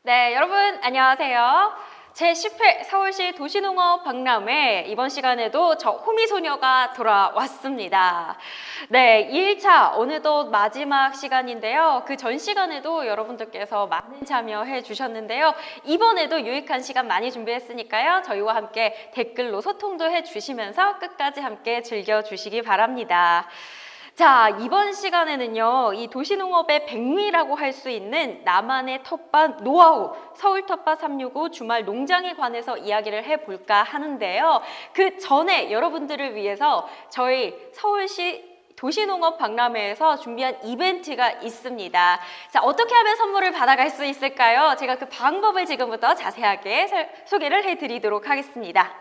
네, 여러분 안녕하세요. 제10회 서울시 도시농업 박람회 이번 시간에도 저 호미소녀가 돌아왔습니다. 네, 2일차 어느덧 마지막 시간인데요. 그 전 시간에도 여러분들께서 많은 참여해 주셨는데요. 이번에도 유익한 시간 많이 준비했으니까요. 저희와 함께 댓글로 소통도 해 주시면서 끝까지 함께 즐겨주시기 바랍니다. 자, 이번 시간에는요, 이 도시농업의 백미라고 할 수 있는 나만의 텃밭 노하우, 서울 텃밭 365 주말 농장에 관해서 이야기를 해볼까 하는데요. 그 전에 여러분들을 위해서 저희 서울시 도시농업 박람회에서 준비한 이벤트가 있습니다. 자, 어떻게 하면 선물을 받아갈 수 있을까요? 제가 그 방법을 지금부터 자세하게 소개를 해드리도록 하겠습니다.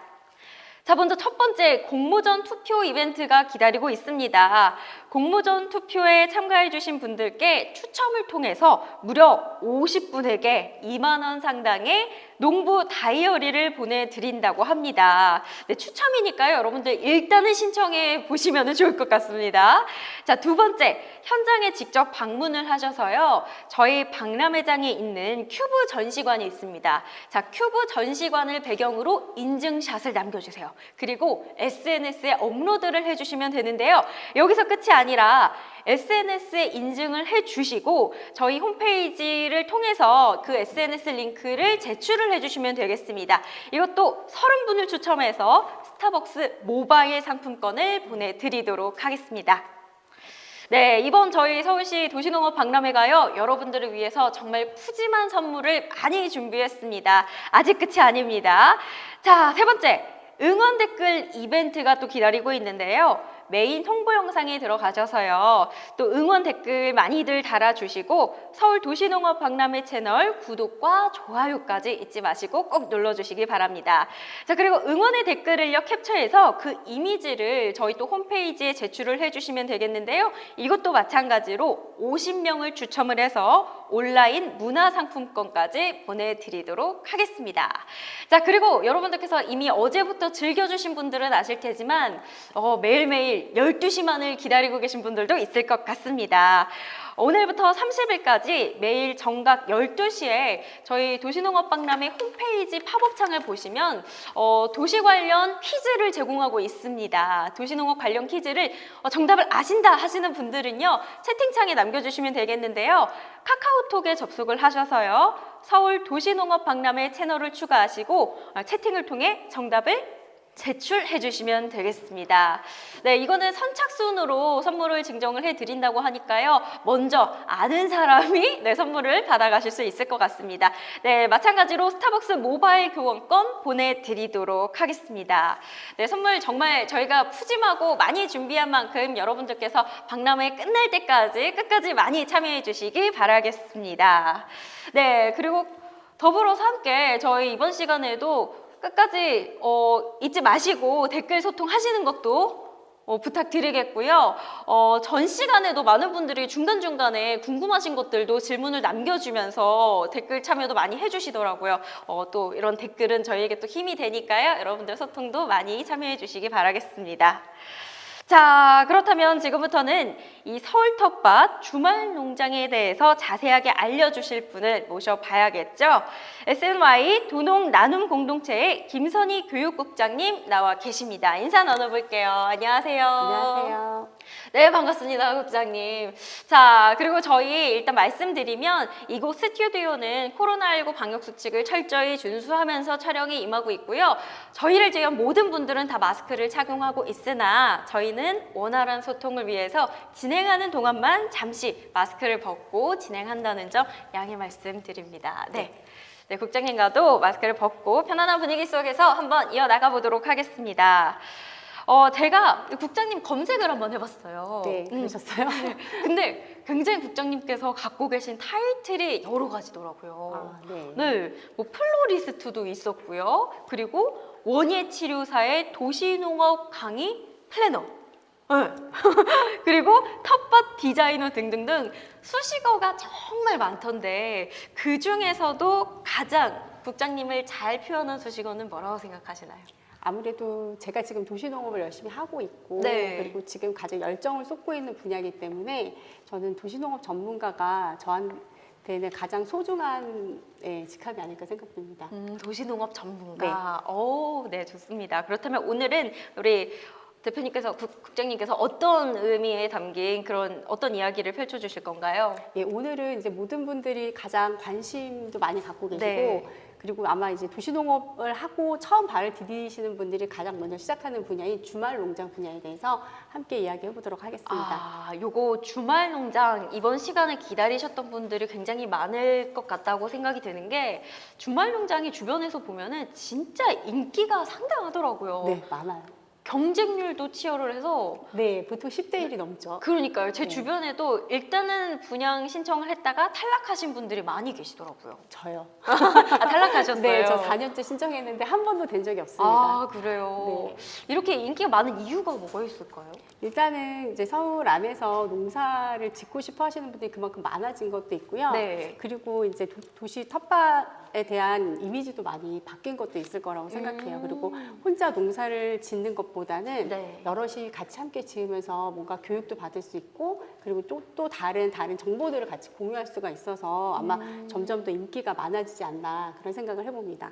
자, 먼저 첫 번째 공모전 투표 이벤트가 기다리고 있습니다. 공모전 투표에 참가해 주신 분들께 추첨을 통해서 무려 50분에게 2만 원 상당의 농부 다이어리를 보내드린다고 합니다. 네, 추첨이니까요. 여러분들 일단은 신청해 보시면 좋을 것 같습니다. 자, 두 번째, 현장에 직접 방문을 하셔서요. 저희 박람회장에 있는 큐브 전시관이 있습니다. 자, 큐브 전시관을 배경으로 인증샷을 남겨주세요. 그리고 SNS에 업로드를 해주시면 되는데요. 여기서 끝이 아니라 SNS에 인증을 해주시고 저희 홈페이지를 통해서 그 SNS 링크를 제출을 해주시면 되겠습니다. 이것도 30분을 추첨해서 스타벅스 모바일 상품권을 보내드리도록 하겠습니다. 네, 이번 저희 서울시 도시농업 박람회가요, 여러분들을 위해서 정말 푸짐한 선물을 많이 준비했습니다. 아직 끝이 아닙니다. 자, 세 번째, 응원 댓글 이벤트가 또 기다리고 있는데요. 메인 홍보 영상에 들어가셔서요. 또 응원 댓글 많이들 달아주시고 서울 도시농업 박람회 채널 구독과 좋아요까지 잊지 마시고 꼭 눌러주시기 바랍니다. 자, 그리고 응원의 댓글을요 캡처해서 그 이미지를 저희 또 홈페이지에 제출을 해주시면 되겠는데요. 이것도 마찬가지로 50명을 추첨을 해서 온라인 문화상품권까지 보내드리도록 하겠습니다. 자, 그리고 여러분들께서 이미 어제부터 즐겨주신 분들은 아실 테지만 매일매일 12시만을 기다리고 계신 분들도 있을 것 같습니다. 오늘부터 30일까지 매일 정각 12시에 저희 도시농업 박람회 홈페이지 팝업창을 보시면 도시 관련 퀴즈를 제공하고 있습니다. 도시농업 관련 퀴즈를 정답을 아신다 하시는 분들은요. 채팅창에 남겨주시면 되겠는데요. 카카오톡에 접속을 하셔서요. 서울 도시농업 박람회 채널을 추가하시고 채팅을 통해 정답을 제출해 주시면 되겠습니다. 네, 이거는 선착순으로 선물을 증정을 해드린다고 하니까요. 먼저 아는 사람이 선물을 받아가실 수 있을 것 같습니다. 네, 마찬가지로 스타벅스 모바일 교환권 보내드리도록 하겠습니다. 네, 선물 정말 저희가 푸짐하고 많이 준비한 만큼 여러분들께서 박람회 끝날 때까지 끝까지 많이 참여해 주시기 바라겠습니다. 네, 그리고 더불어서 함께 저희 이번 시간에도 끝까지 잊지 마시고 댓글 소통하시는 것도 부탁드리겠고요. 전 시간에도 많은 분들이 중간중간에 궁금하신 것들도 질문을 남겨주면서 댓글 참여도 많이 해주시더라고요. 또 이런 댓글은 저희에게 또 힘이 되니까요. 여러분들 소통도 많이 참여해 주시기 바라겠습니다. 자, 그렇다면 지금부터는 이 서울 텃밭 주말 농장에 대해서 자세하게 알려주실 분을 모셔봐야겠죠. SNY 도농 나눔 공동체의 김선희 교육국장님 나와 계십니다. 인사 나눠볼게요. 안녕하세요. 안녕하세요. 네, 반갑습니다, 국장님. 자, 그리고 저희 일단 말씀드리면 이곳 스튜디오는 코로나19 방역수칙을 철저히 준수하면서 촬영이 임하고 있고요. 저희를 제외한 모든 분들은 다 마스크를 착용하고 있으나 저희는 원활한 소통을 위해서 진행하는 동안만 잠시 마스크를 벗고 진행한다는 점 양해 말씀드립니다. 네. 네, 국장님과도 마스크를 벗고 편안한 분위기 속에서 한번 이어나가 보도록 하겠습니다. 제가 국장님 검색을 한번 해봤어요. 네, 그러셨어요? 근데 굉장히 국장님께서 갖고 계신 타이틀이 여러 가지더라고요. 네. 네, 뭐 플로리스트도 있었고요. 그리고 원예 치료사의 도시농업 강의 플래너. 네. 그리고 텃밭 디자이너 등등등 수식어가 정말 많던데 그 중에서도 가장 국장님을 잘 표현한 수식어는 뭐라고 생각하시나요? 아무래도 제가 지금 도시농업을 열심히 하고 있고 네. 그리고 지금 가장 열정을 쏟고 있는 분야이기 때문에 저는 도시농업 전문가가 저한테 되는 가장 소중한 직함이 아닐까 생각됩니다. 도시농업 전문가. 네, 좋습니다. 그렇다면 오늘은 우리 대표님께서, 국장님께서 어떤 의미에 담긴 그런 어떤 이야기를 펼쳐주실 건가요? 예, 오늘은 이제 모든 분들이 가장 관심도 많이 갖고 계시고 네. 그리고 아마 이제 도시농업을 하고 처음 발을 디디시는 분들이 가장 먼저 시작하는 분야인 주말 농장 분야에 대해서 함께 이야기해 보도록 하겠습니다. 요거 주말 농장 이번 시간을 기다리셨던 분들이 굉장히 많을 것 같다고 생각이 드는 게 주말 농장이 주변에서 보면은 진짜 인기가 상당하더라고요. 네, 많아요. 경쟁률도 치열을 해서 네, 보통 10대 1이 넘죠. 그러니까요. 제 네. 주변에도 일단은 분양 신청을 했다가 탈락하신 분들이 많이 계시더라고요. 저요. 탈락하셨어요? 네, 저 4년째 신청했는데 한 번도 된 적이 없습니다. 아, 그래요? 네. 이렇게 인기가 많은 이유가 뭐가 있을까요? 일단은 이제 서울 안에서 농사를 짓고 싶어 하시는 분들이 그만큼 많아진 것도 있고요. 네. 그리고 이제 도시 텃밭에 대한 이미지도 많이 바뀐 것도 있을 거라고 생각해요. 그리고 혼자 농사를 짓는 것보다는 네. 여럿이 같이 함께 지으면서 뭔가 교육도 받을 수 있고 그리고 또 다른 정보들을 같이 공유할 수가 있어서 아마 점점 더 인기가 많아지지 않나 그런 생각을 해봅니다.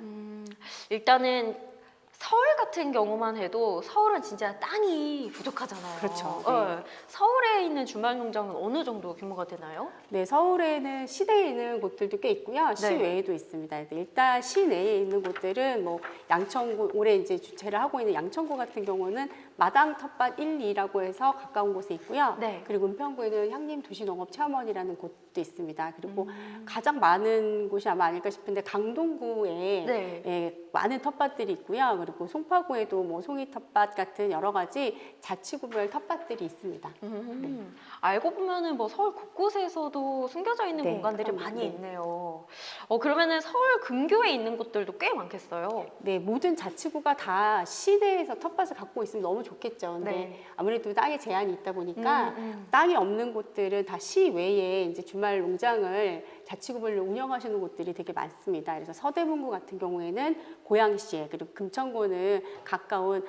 일단은 서울 같은 경우만 해도 서울은 진짜 땅이 부족하잖아요. 그렇죠. 네. 서울에 있는 주말 농장은 어느 정도 규모가 되나요? 네, 서울에는 시내에 있는 곳들도 꽤 있고요. 시외에도 있습니다. 일단 시내에 있는 곳들은 뭐 양천구, 올해 이제 주최를 하고 있는 양천구 같은 경우는 마당 텃밭 1, 2라고 해서 가까운 곳에 있고요. 네. 그리고 은평구에는 향림 도시농업체험원이라는 곳도 있습니다. 그리고 가장 많은 곳이 아마 아닐까 싶은데 강동구에 네. 예, 많은 텃밭들이 있고요. 그리고 송파구에도 뭐 송이 텃밭 같은 여러 가지 자치구별 텃밭들이 있습니다. 알고 보면은 뭐 서울 곳곳에서도 숨겨져 있는 네, 공간들이 그럼요. 많이 네. 있네요. 그러면은 서울 근교에 있는 곳들도 꽤 많겠어요. 네, 모든 자치구가 다 시내에서 텃밭을 갖고 있으면 너무 좋겠죠. 근데 네. 아무래도 땅에 제한이 있다 보니까 음. 땅이 없는 곳들은 다 시외에 이제 주말 농장을 자치구별로 운영하시는 곳들이 되게 많습니다. 그래서 서대문구 같은 경우에는 고양시에 그리고 금천구는 가까운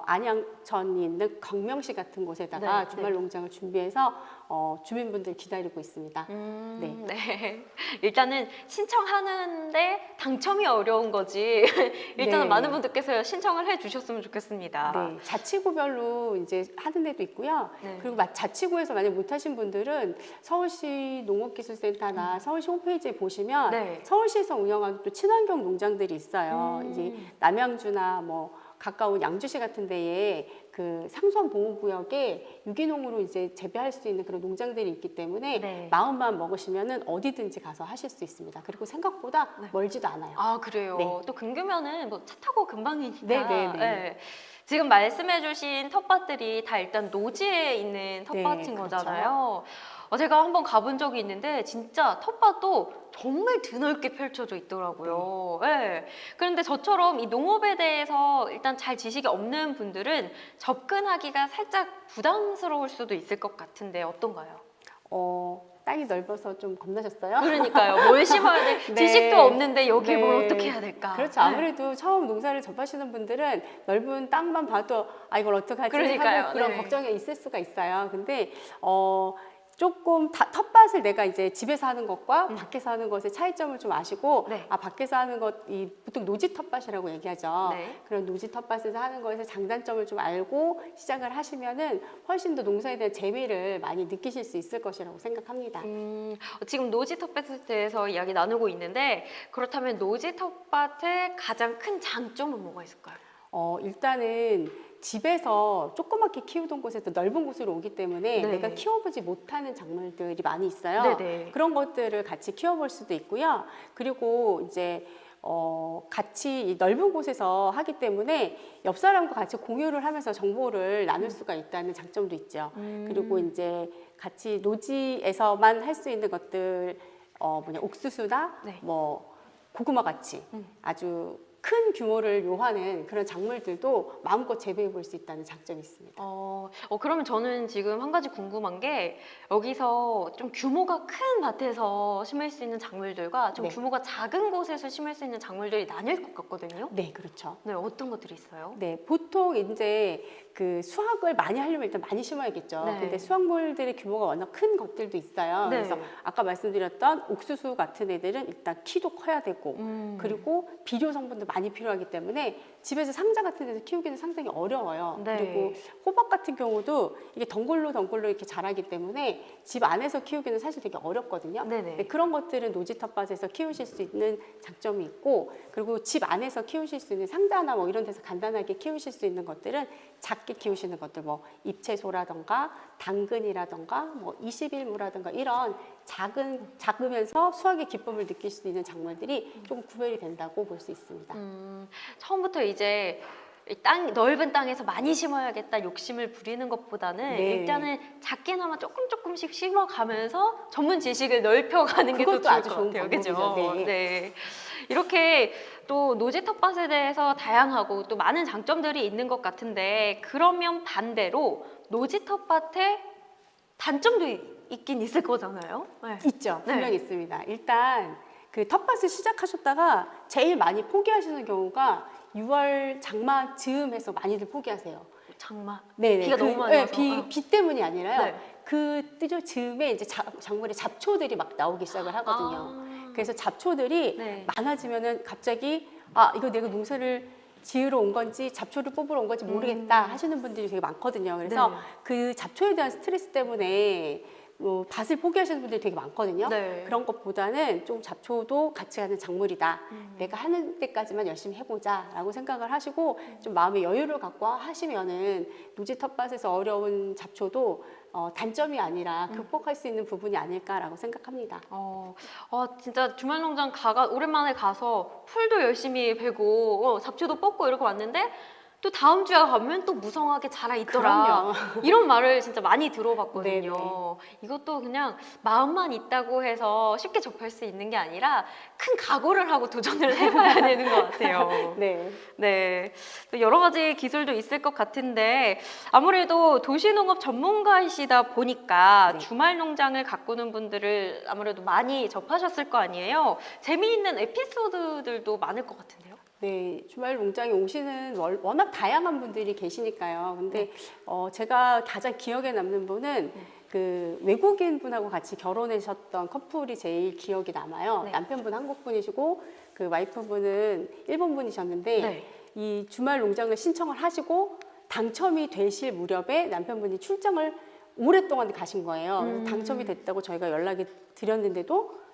안양천이 있는 광명시 같은 곳에다가 네, 주말 네. 농장을 준비해서 주민분들 기다리고 있습니다. 네. 일단은 신청하는데 당첨이 어려운 거지. 일단은 네. 많은 분들께서 신청을 해 주셨으면 좋겠습니다. 네, 자치구별로 이제 하는 데도 있고요. 네. 그리고 자치구에서 만약 못하신 분들은 서울시 농업기술센터나 서울시 홈페이지에 보시면 네. 서울시에서 운영하는 또 친환경 농장들이 있어요. 이제 남양주나 뭐 가까운 양주시 같은 데에 그 상수원 보호구역에 유기농으로 이제 재배할 수 있는 그런 농장들이 있기 때문에 네. 마음만 먹으시면은 어디든지 가서 하실 수 있습니다. 그리고 생각보다 멀지도 않아요. 아, 그래요? 네. 또 근교면은 뭐 차 타고 금방이니까. 네네네. 네. 지금 말씀해주신 텃밭들이 다 일단 노지에 있는 텃밭인 네, 거잖아요. 제가 한번 가본 적이 있는데 진짜 텃밭도 정말 드넓게 펼쳐져 있더라고요. 네. 그런데 저처럼 이 농업에 대해서 일단 잘 지식이 없는 분들은 접근하기가 살짝 부담스러울 수도 있을 것 같은데 어떤가요? 땅이 넓어서 좀 겁나셨어요? 그러니까요. 뭘 심어야 돼? 네. 지식도 없는데 여기 뭘 네. 어떻게 해야 될까? 그렇죠. 아무래도 처음 농사를 접하시는 분들은 넓은 땅만 봐도 아 이걸 어떡하지 그러니까요. 하고 그런 네. 걱정이 있을 수가 있어요. 근데 조금 텃밭을 내가 이제 집에서 하는 것과 밖에서 하는 것의 차이점을 좀 아시고 네. 밖에서 하는 이 보통 노지 텃밭이라고 얘기하죠. 네. 그런 노지 텃밭에서 하는 것의 장단점을 좀 알고 시작을 하시면은 훨씬 더 농사에 대한 재미를 많이 느끼실 수 있을 것이라고 생각합니다. 지금 노지 텃밭에 대해서 이야기 나누고 있는데 그렇다면 노지 텃밭의 가장 큰 장점은 뭐가 있을까요? 일단은 집에서 조그맣게 키우던 곳에서 넓은 곳으로 오기 때문에 네. 내가 키워보지 못하는 작물들이 많이 있어요. 네네. 그런 것들을 같이 키워볼 수도 있고요. 그리고 이제 같이 이 넓은 곳에서 하기 때문에 옆 사람과 같이 공유를 하면서 정보를 나눌 수가 있다는 장점도 있죠. 그리고 이제 같이 노지에서만 할 수 있는 것들 옥수수나 네. 뭐 고구마 같이 아주 큰 규모를 요하는 그런 작물들도 마음껏 재배해 볼 수 있다는 장점이 있습니다. 그러면 저는 지금 한 가지 궁금한 게 여기서 좀 규모가 큰 밭에서 심을 수 있는 작물들과 좀 네. 규모가 작은 곳에서 심을 수 있는 작물들이 나뉠 것 같거든요. 네, 그렇죠. 네, 어떤 것들이 있어요? 네, 보통 이제 그 수확을 많이 하려면 일단 많이 심어야겠죠. 네. 근데 수확물들의 규모가 워낙 큰 것들도 있어요. 네. 그래서 아까 말씀드렸던 옥수수 같은 애들은 일단 키도 커야 되고, 그리고 비료 성분도 많이 필요하기 때문에 집에서 상자 같은 데서 키우기는 상당히 어려워요. 네. 그리고 호박 같은 경우도 이게 덩굴로 이렇게 자라기 때문에 집 안에서 키우기는 사실 되게 어렵거든요. 네네. 네, 그런 것들은 노지 텃밭에서 키우실 수 있는 장점이 있고, 그리고 집 안에서 키우실 수 있는 상자나 뭐 이런 데서 간단하게 키우실 수 있는 것들은 작게 키우시는 것들, 뭐 잎채소라던가 당근이라던가 뭐 21무라던가 이런 작으면서 수확의 기쁨을 느낄 수 있는 작물들이 좀 구별이 된다고 볼 수 있습니다. 처음부터 이제 넓은 땅에서 많이 심어야겠다 욕심을 부리는 것보다는 네. 일단은 작게나마 조금씩 심어가면서 전문 지식을 넓혀가는 게 더 그것도 좋을 아주 것 좋은 같아요. 방법이죠. 그죠? 네. 네. 이렇게 또 노지 텃밭에 대해서 다양하고 또 많은 장점들이 있는 것 같은데 그러면 반대로 노지 텃밭에 단점도 있긴 있을 거잖아요. 네. 있죠. 네. 분명히 있습니다. 일단 그 텃밭을 시작하셨다가 제일 많이 포기하시는 경우가 6월 장마 즈음해서 많이들 포기하세요. 장마. 네네. 비가 너무 많이 와서. 비 때문이 아니라요. 네. 그 즈음에 이제 작물에 잡초들이 막 나오기 시작을 하거든요. 그래서 잡초들이 네. 많아지면은 갑자기 이거 내가 농사를 지으러 온 건지 잡초를 뽑으러 온 건지 모르겠다 하시는 분들이 되게 많거든요. 그래서 네. 그 잡초에 대한 스트레스 때문에 밭을 포기하시는 분들이 되게 많거든요. 네. 그런 것보다는 좀 잡초도 같이 가는 작물이다. 내가 하는 때까지만 열심히 해보자 라고 생각을 하시고 좀 마음의 여유를 갖고 하시면은 노지 텃밭에서 어려운 잡초도 단점이 아니라 극복할 수 있는 부분이 아닐까라고 생각합니다. 진짜 주말농장 오랜만에 가서 풀도 열심히 베고 잡초도 뽑고 이러고 왔는데 또 다음 주에 가면 또 무성하게 자라 있더라. 이런 말을 진짜 많이 들어봤거든요. 네네. 이것도 그냥 마음만 있다고 해서 쉽게 접할 수 있는 게 아니라 큰 각오를 하고 도전을 해봐야 되는 것 같아요. 네. 네, 또 여러 가지 기술도 있을 것 같은데 아무래도 도시농업 전문가이시다 보니까 네. 주말 농장을 가꾸는 분들을 아무래도 많이 접하셨을 거 아니에요. 재미있는 에피소드들도 많을 것 같은데요. 네, 주말 농장에 오시는 워낙 다양한 분들이 계시니까요. 근데 제가 가장 기억에 남는 분은 그 외국인 분하고 같이 결혼하셨던 커플이 제일 기억이 남아요. 네. 남편분 한국 분이시고 그 와이프분은 일본 분이셨는데 네. 이 주말 농장을 신청을 하시고 당첨이 되실 무렵에 남편분이 출장을 오랫동안 가신 거예요. 그래서 당첨이 됐다고 저희가 연락이 드렸는데도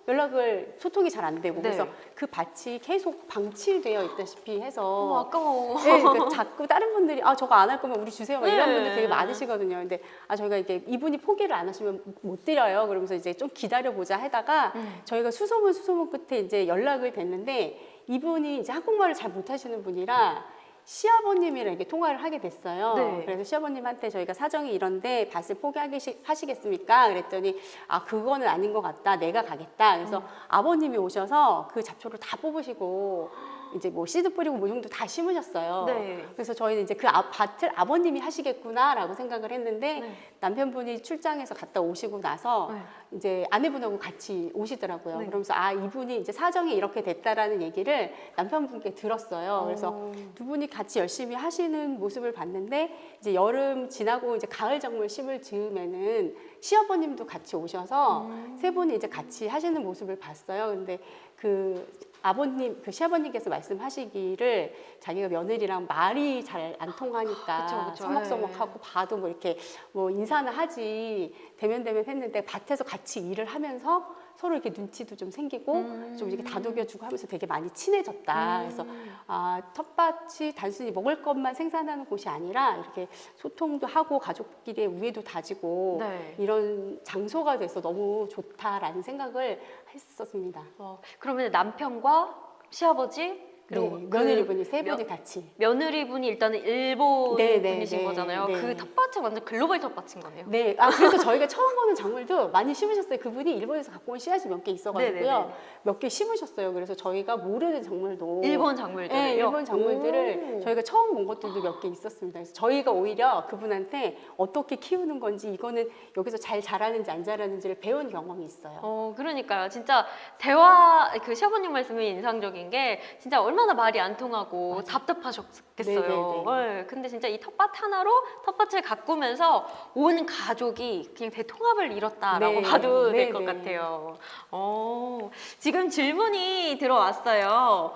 소통이 잘 안 되고 네. 그래서 그 밭이 계속 방치되어 있다시피 해서 아까워. 네, 그러니까 자꾸 다른 분들이 저거 안 할 거면 우리 주세요 막 이런 네. 분들 되게 많으시거든요. 근데 저희가 이게 이분이 포기를 안 하시면 못 드려요. 그러면서 이제 좀 기다려 보자 하다가 저희가 수소문 끝에 이제 연락을 댔는데 이분이 이제 한국말을 잘 못하시는 분이라 시아버님이랑 이렇게 통화를 하게 됐어요. 네. 그래서 시아버님한테 저희가 사정이 이런데 밭을 포기하시겠습니까? 그랬더니 그거는 아닌 것 같다. 내가 가겠다. 그래서 아버님이 오셔서 그 잡초를 다 뽑으시고 이제 뭐 씨드 뿌리고 모종도 다 심으셨어요. 네. 그래서 저희는 이제 그 밭을 아버님이 하시겠구나라고 생각을 했는데 네. 남편분이 출장에서 갔다 오시고 나서 네. 이제 아내분하고 같이 오시더라고요. 네. 그러면서 이분이 이제 사정이 이렇게 됐다라는 얘기를 남편분께 들었어요. 그래서 두 분이 같이 열심히 하시는 모습을 봤는데 이제 여름 지나고 이제 가을 작물 심을 즈음에는 시아버님도 같이 오셔서 세 분이 이제 같이 하시는 모습을 봤어요. 근데 그 시아버님께서 말씀하시기를 자기가 며느리랑 말이 잘 안 통하니까 그쵸. 서먹서먹하고 봐도 뭐 이렇게 뭐 인사는 하지 대면 했는데 밭에서 같이 일을 하면서 서로 이렇게 눈치도 좀 생기고 좀 이렇게 다독여주고 하면서 되게 많이 친해졌다. 그래서 텃밭이 단순히 먹을 것만 생산하는 곳이 아니라 이렇게 소통도 하고 가족끼리의 우애도 다지고 네. 이런 장소가 돼서 너무 좋다라는 생각을 했었습니다. 그러면 남편과 시아버지 그리고 네, 그 며느리분이 세 며- 분이 같이. 며느리분이 일단은 일본 네, 네, 분이신 네, 거잖아요. 네. 그 텃밭은 완전 글로벌 텃밭인 거네요. 네, 그래서 저희가 처음 보는 작물도 많이 심으셨어요. 그분이 일본에서 갖고 온 씨앗이 몇 개 있어가지고요. 네네네. 몇 개 심으셨어요. 그래서 저희가 모르는 작물도. 일본 작물들을요? 네, 일본 작물들을 오. 저희가 처음 본 것들도 몇 개 있었습니다. 그래서 저희가 오히려 그분한테 어떻게 키우는 건지, 이거는 여기서 잘 자라는지 안 자라는지를 배운 경험이 있어요. 그러니까요. 진짜 대화, 그 시아버님 말씀이 인상적인 게 진짜 얼마나 말이 안 통하고 맞아요. 답답하셨겠어요. 네네네. 네, 근데 진짜 이 텃밭 하나로 텃밭을 가꾸면서 온 가족이 그냥 대통합을 이뤘다라고 네, 봐도 될 것 네네. 같아요. 지금 질문이 들어왔어요.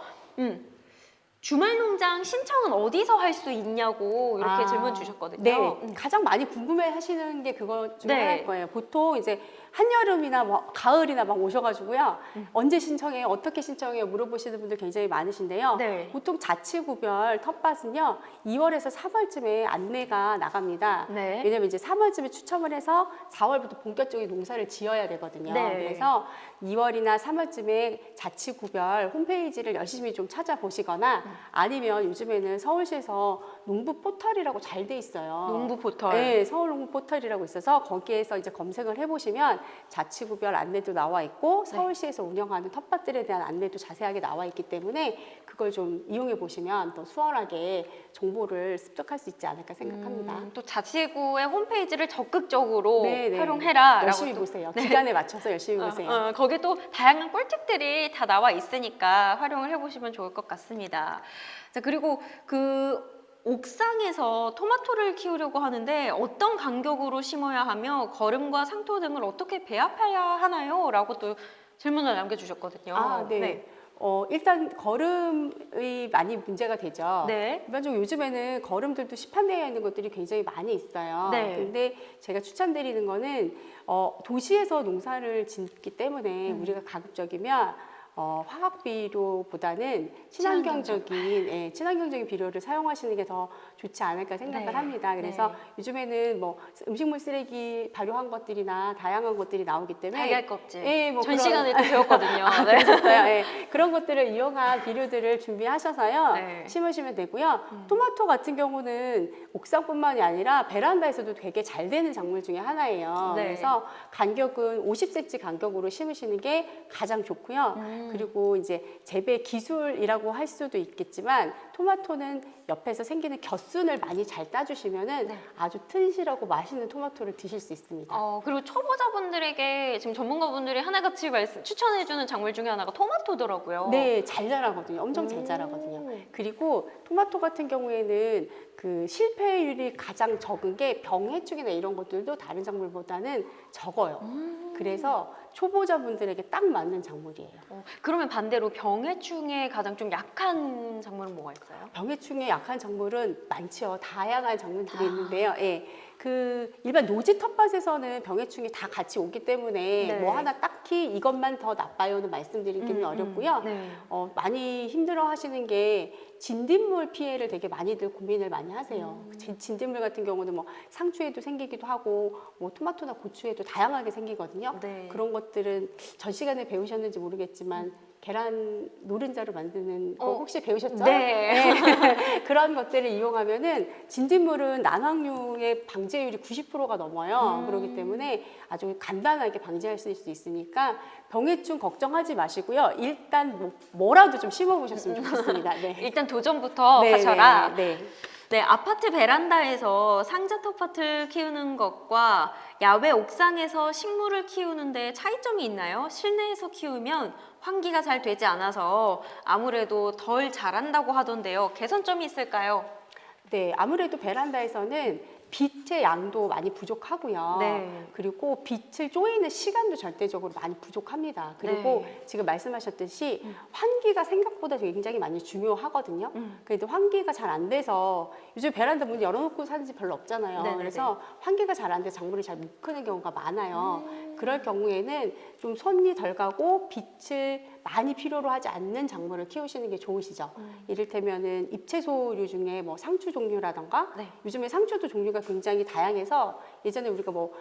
주말 농장 신청은 어디서 할 수 있냐고 이렇게 질문 주셨거든요. 네, 가장 많이 궁금해하시는 게 그거 중에 네. 하나일 거예요. 보통 이제 한여름이나 뭐 가을이나 막 오셔가지고요. 언제 신청해요? 어떻게 신청해요? 물어보시는 분들 굉장히 많으신데요. 네. 보통 자치구별 텃밭은요, 2월에서 3월쯤에 안내가 나갑니다. 네. 왜냐면 이제 3월쯤에 추첨을 해서 4월부터 본격적인 농사를 지어야 되거든요. 네. 그래서 2월이나 3월쯤에 자치구별 홈페이지를 열심히 좀 찾아보시거나 아니면 요즘에는 서울시에서 농부 포털이라고 잘 돼 있어요. 농부 포털. 네, 서울 농부 포털이라고 있어서 거기에서 이제 검색을 해보시면 자치구별 안내도 나와 있고 서울시에서 운영하는 텃밭들에 대한 안내도 자세하게 나와 있기 때문에 그걸 좀 이용해 보시면 더 수월하게 정보를 습득할 수 있지 않을까 생각합니다. 또 자치구의 홈페이지를 적극적으로 네, 네. 활용해라. 열심히 보세요. 기간에 맞춰서 열심히 보세요. 거기 또 다양한 꿀팁들이 다 나와 있으니까 활용을 해보시면 좋을 것 같습니다. 자, 그리고 그 옥상에서 토마토를 키우려고 하는데 어떤 간격으로 심어야 하며 거름과 상토 등을 어떻게 배합해야 하나요? 라고 또 질문을 남겨주셨거든요. 네. 일단 거름이 많이 문제가 되죠. 네. 일반적으로 요즘에는 거름들도 시판되어 있는 것들이 굉장히 많이 있어요. 네. 근데 제가 추천드리는 거는 도시에서 농사를 짓기 때문에 우리가 가급적이면 화학 비료보다는 친환경적인 비료를 사용하시는 게 더 좋지 않을까 생각을 네. 합니다. 그래서 네. 요즘에는 뭐 음식물 쓰레기 발효한 것들이나 다양한 것들이 나오기 때문에 달걀 껍질. 예, 뭐 전 그런- 시간에 또 배웠거든요. 네. 그러셨어요? 예. 그런 것들을 이용한 비료들을 준비하셔서요. 네. 심으시면 되고요. 토마토 같은 경우는 옥상뿐만이 아니라 베란다에서도 되게 잘 되는 작물 중에 하나예요. 네. 그래서 간격은 50cm 간격으로 심으시는 게 가장 좋고요. 그리고 이제 재배 기술이라고 할 수도 있겠지만 토마토는 옆에서 생기는 곁순을 많이 잘 따주시면은 네. 아주 튼실하고 맛있는 토마토를 드실 수 있습니다. 그리고 초보자분들에게 지금 전문가분들이 하나같이 추천해주는 작물 중에 하나가 토마토더라고요. 네, 잘 자라거든요. 엄청 잘 자라거든요. 그리고 토마토 같은 경우에는 그 실패율이 가장 적은 게 병해충이나 이런 것들도 다른 작물보다는 적어요. 그래서 초보자분들에게 딱 맞는 작물이에요. 그러면 반대로 병해충에 가장 좀 약한 작물은 뭐가 있어요? 병해충에 약한 작물은 많죠. 다양한 작물들이 있는데요. 예. 그 일반 노지 텃밭에서는 병해충이 다 같이 오기 때문에 네. 뭐 하나 딱히 이것만 더 나빠요는 말씀드리기는 어렵고요. 네. 많이 힘들어 하시는 게 진딧물 피해를 되게 많이들 고민을 많이 하세요. 진딧물 같은 경우는 뭐 상추에도 생기기도 하고 뭐 토마토나 고추에도 다양하게 생기거든요. 네. 그런 것들은 전 시간에 배우셨는지 모르겠지만 계란 노른자로 만드는 거 혹시 배우셨죠? 네. 그런 것들을 이용하면은 진딧물은 난황류의 방제율이 90%가 넘어요. 그렇기 때문에 아주 간단하게 방지할 수 있으니까 병해충 걱정하지 마시고요. 일단 뭐라도 좀 심어보셨으면 좋겠습니다. 네. 일단 도전부터 네, 하셔라. 네. 네, 아파트 베란다에서 상자 텃밭을 키우는 것과 야외 옥상에서 식물을 키우는데 차이점이 있나요? 실내에서 키우면 환기가 잘 되지 않아서 아무래도 덜 자란다고 하던데요. 개선점이 있을까요? 네, 아무래도 베란다에서는 빛의 양도 많이 부족하고요. 네. 그리고 빛을 쪼이는 시간도 절대적으로 많이 부족합니다. 그리고 네. 지금 말씀하셨듯이 환기가 생각보다 굉장히 많이 중요하거든요. 그래도 환기가 잘 안 돼서 요즘 베란다 문 열어놓고 사는 집 별로 없잖아요. 네네네. 그래서 환기가 잘 안 돼서 작물이 잘 못 크는 경우가 많아요. 그럴 경우에는 좀 손이 덜 가고 빛을 많이 필요로 하지 않는 작물을 키우시는 게 좋으시죠. 이를테면은 잎채소류 중에 뭐 상추 종류라던가 네. 요즘에 상추도 종류가 굉장히 다양해서 예전에 우리가 뭐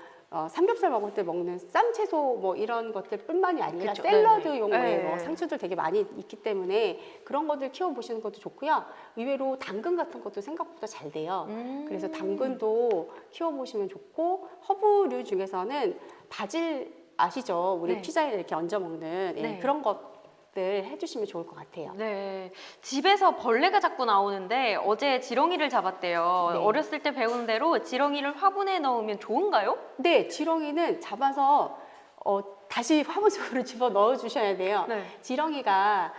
삼겹살 먹을 때 먹는 쌈채소 뭐 이런 것들뿐만이 아니라 그쵸. 샐러드용의 네네. 뭐 상추들 되게 많이 있기 때문에 그런 것들 키워보시는 것도 좋고요. 의외로 당근 같은 것도 생각보다 잘 돼요. 그래서 당근도 키워보시면 좋고, 허브류 중에서는 바질 아시죠? 우리 네. 피자에 이렇게 얹어 먹는 네. 그런 것들 해주시면 좋을 것 같아요. 네, 집에서 벌레가 자꾸 나오는데 어제 지렁이를 잡았대요. 네. 어렸을 때 배운 대로 지렁이를 화분에 넣으면 좋은가요? 네, 지렁이는 잡아서 다시 화분 속으로 집어 넣어 주셔야 돼요. 네. 지렁이가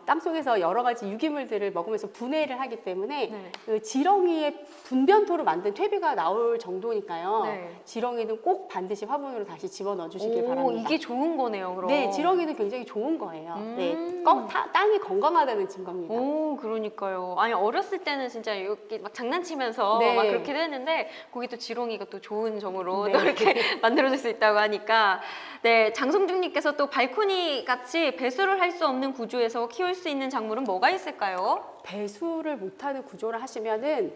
땅속에서 여러 가지 유기물들을 먹으면서 분해를 하기 때문에 네. 그 지렁이의 분변토로 만든 퇴비가 나올 정도니까요. 네. 지렁이는 꼭 반드시 화분으로 다시 집어 넣어 주시길 바랍니다. 이게 좋은 거네요, 그럼. 네, 지렁이는 굉장히 좋은 거예요. 네, 음. 땅이 건강하다는 증거입니다. 오, 그러니까요. 아니, 어렸을 때는 진짜 이렇게 막 장난치면서 네. 막 그렇게 했는데, 거기 또 지렁이가 또 좋은 점으로 네. 또 이렇게 만들어줄 수 있다고 하니까. 네, 장성중님께서 또 발코니 같이 배수를 할 수 없는 구조에서 키울 수 있는 작물은 뭐가 있을까요? 배수를 못하는 구조를 하시면은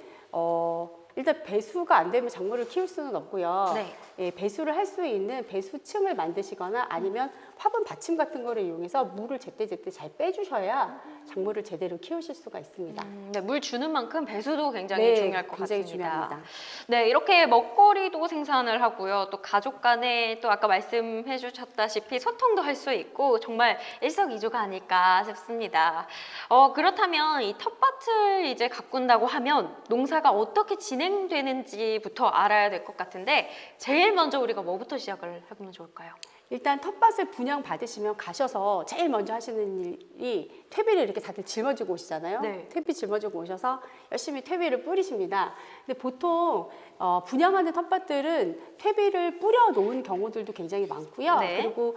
일단 배수가 안 되면 작물을 키울 수는 없고요. 네. 예, 배수를 할 수 있는 배수층을 만드시거나 아니면 화분 받침 같은 거를 이용해서 물을 제때제때 잘 빼주셔야 작물을 제대로 키우실 수가 있습니다. 네, 물 주는 만큼 배수도 굉장히 네, 중요할 것 굉장히 같습니다. 중요합니다. 네, 이렇게 먹거리도 생산을 하고요. 또 가족 간에 또 아까 말씀해 주셨다시피 소통도 할 수 있고 정말 일석이조가 아닐까 싶습니다. 그렇다면 이 텃밭을 이제 가꾼다고 하면 농사가 어떻게 진행되는지부터 알아야 될 것 같은데 제일 먼저 우리가 뭐부터 시작을 해보면 좋을까요? 일단 텃밭을 분양 받으시면 가셔서 제일 먼저 하시는 일이 퇴비를 이렇게 다들 짊어지고 오시잖아요. 네. 퇴비 짊어지고 오셔서 열심히 퇴비를 뿌리십니다. 근데 보통 분양하는 텃밭들은 퇴비를 뿌려 놓은 경우들도 굉장히 많고요. 네. 그리고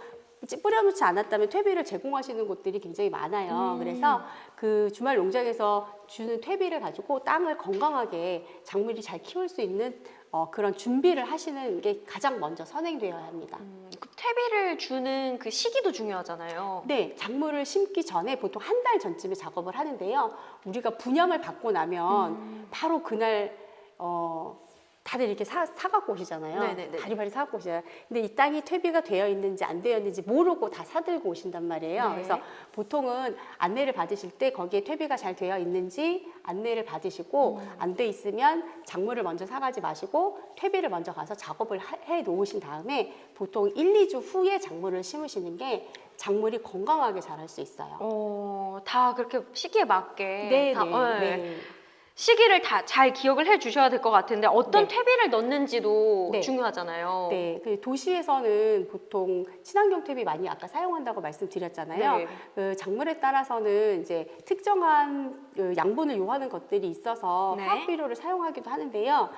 뿌려놓지 않았다면 퇴비를 제공하시는 곳들이 굉장히 많아요. 그래서 그 주말 농장에서 주는 퇴비를 가지고 땅을 건강하게 작물이 잘 키울 수 있는 그런 준비를 하시는 게 가장 먼저 선행되어야 합니다. 그 퇴비를 주는 그 시기도 중요하잖아요. 네, 작물을 심기 전에 보통 한 달 전쯤에 작업을 하는데요. 우리가 분양을 받고 나면 바로 그날 다들 이렇게 사갖고 오시잖아요. 네네네. 바리바리 사갖고 오시잖아요. 근데 이 땅이 퇴비가 되어 있는지 안 되어 있는지 모르고 다 사들고 오신단 말이에요. 네. 그래서 보통은 안내를 받으실 때 거기에 퇴비가 잘 되어 있는지 안내를 받으시고 안 돼 있으면 작물을 먼저 사가지 마시고 퇴비를 먼저 가서 작업을 해 놓으신 다음에 보통 1, 2주 후에 작물을 심으시는 게 작물이 건강하게 자랄 수 있어요. 다 그렇게 시기에 맞게 네, 다, 네, 네. 시기를 다 잘 기억을 해 주셔야 될 것 같은데 어떤 네. 퇴비를 넣는지도 네. 중요하잖아요. 네, 그 도시에서는 보통 친환경 퇴비 많이 아까 사용한다고 말씀드렸잖아요. 네. 그 작물에 따라서는 이제 특정한 그 양분을 요하는 것들이 있어서 네. 화학 비료를 사용하기도 하는데요.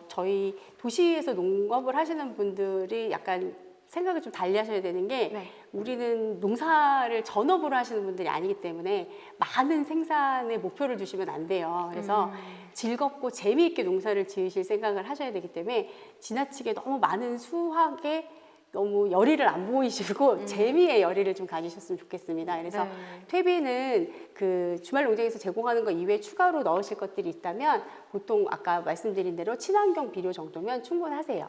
저희 도시에서 농업을 하시는 분들이 약간 생각을 좀 달리 하셔야 되는 게 네. 우리는 농사를 전업으로 하시는 분들이 아니기 때문에 많은 생산의 목표를 두시면 안 돼요. 그래서 즐겁고 재미있게 농사를 지으실 생각을 하셔야 되기 때문에 지나치게 너무 많은 수확에 너무 열의를 안 보이시고 재미의 열의를 좀 가지셨으면 좋겠습니다. 그래서 네. 퇴비는 그 주말 농장에서 제공하는 것 이외에 추가로 넣으실 것들이 있다면 보통 아까 말씀드린 대로 친환경 비료 정도면 충분하세요.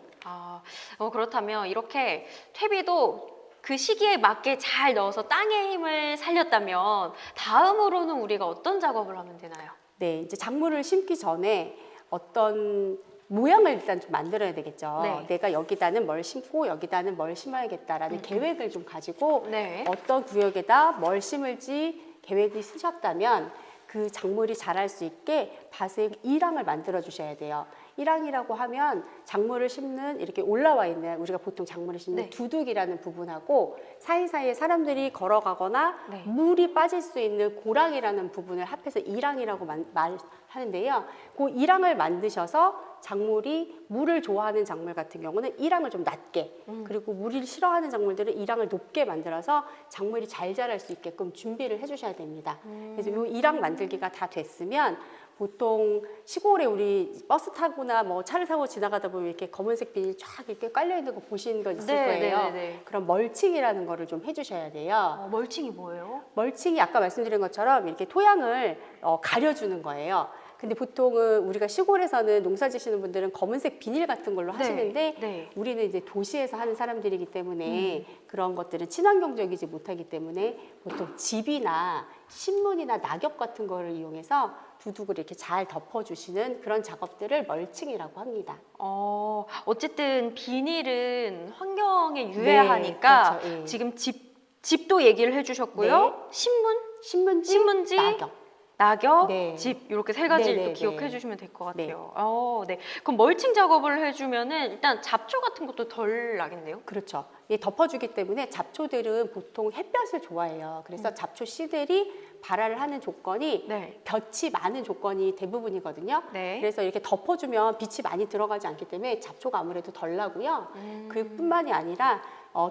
그렇다면 이렇게 퇴비도 그 시기에 맞게 잘 넣어서 땅의 힘을 살렸다면 다음으로는 우리가 어떤 작업을 하면 되나요? 네, 이제 작물을 심기 전에 어떤 모양을 일단 좀 만들어야 되겠죠. 네. 내가 여기다는 뭘 심고 여기다는 뭘 심어야겠다라는 계획을 좀 가지고 네. 어떤 구역에다 뭘 심을지 계획이 쓰셨다면 그 작물이 자랄 수 있게 밭에 이랑을 만들어 주셔야 돼요. 이랑이라고 하면 작물을 심는 이렇게 올라와 있는 우리가 보통 작물을 심는 네. 두둑이라는 부분하고 사이사이에 사람들이 걸어가거나 네. 물이 빠질 수 있는 고랑이라는 부분을 합해서 이랑이라고 말하는데요. 그 이랑을 만드셔서 작물이 물을 좋아하는 작물 같은 경우는 이랑을 좀 낮게 그리고 물을 싫어하는 작물들은 이랑을 높게 만들어서 작물이 잘 자랄 수 있게끔 준비를 해주셔야 됩니다. 그래서 이 이랑 만들기가 다 됐으면 보통 시골에 우리 버스 타거나 뭐 차를 타고 지나가다 보면 이렇게 검은색 비닐 쫙 이렇게 깔려 있는 거 보시는 거 있을 거예요. 네. 그럼 멀칭이라는 거를 좀 해주셔야 돼요. 멀칭이 뭐예요? 멀칭이 아까 말씀드린 것처럼 이렇게 토양을 가려주는 거예요. 근데 보통은 우리가 시골에서는 농사 지시는 분들은 검은색 비닐 같은 걸로 네, 하시는데 네. 우리는 이제 도시에서 하는 사람들이기 때문에 그런 것들은 친환경적이지 못하기 때문에 보통 집이나 신문이나 낙엽 같은 거를 이용해서 두둑을 이렇게 잘 덮어주시는 그런 작업들을 멀칭이라고 합니다. 어쨌든 비닐은 환경에 유해하니까 그렇죠. 예. 지금 집도 얘기를 해주셨고요. 신문지, 신문지, 낙엽. 낙엽, 네. 집 이렇게 세 가지를 또 네. 기억해 주시면 될 것 네. 같아요. 네. 그럼 멀칭 작업을 해주면은 일단 잡초 같은 것도 덜 나겠네요. 그렇죠. 이 덮어주기 때문에 잡초들은 보통 햇볕을 좋아해요. 그래서 잡초 씨들이 발화를 하는 조건이 네. 볕이 많은 조건이 대부분이거든요. 네. 그래서 이렇게 덮어주면 빛이 많이 들어가지 않기 때문에 잡초가 아무래도 덜 나고요. 그뿐만이 아니라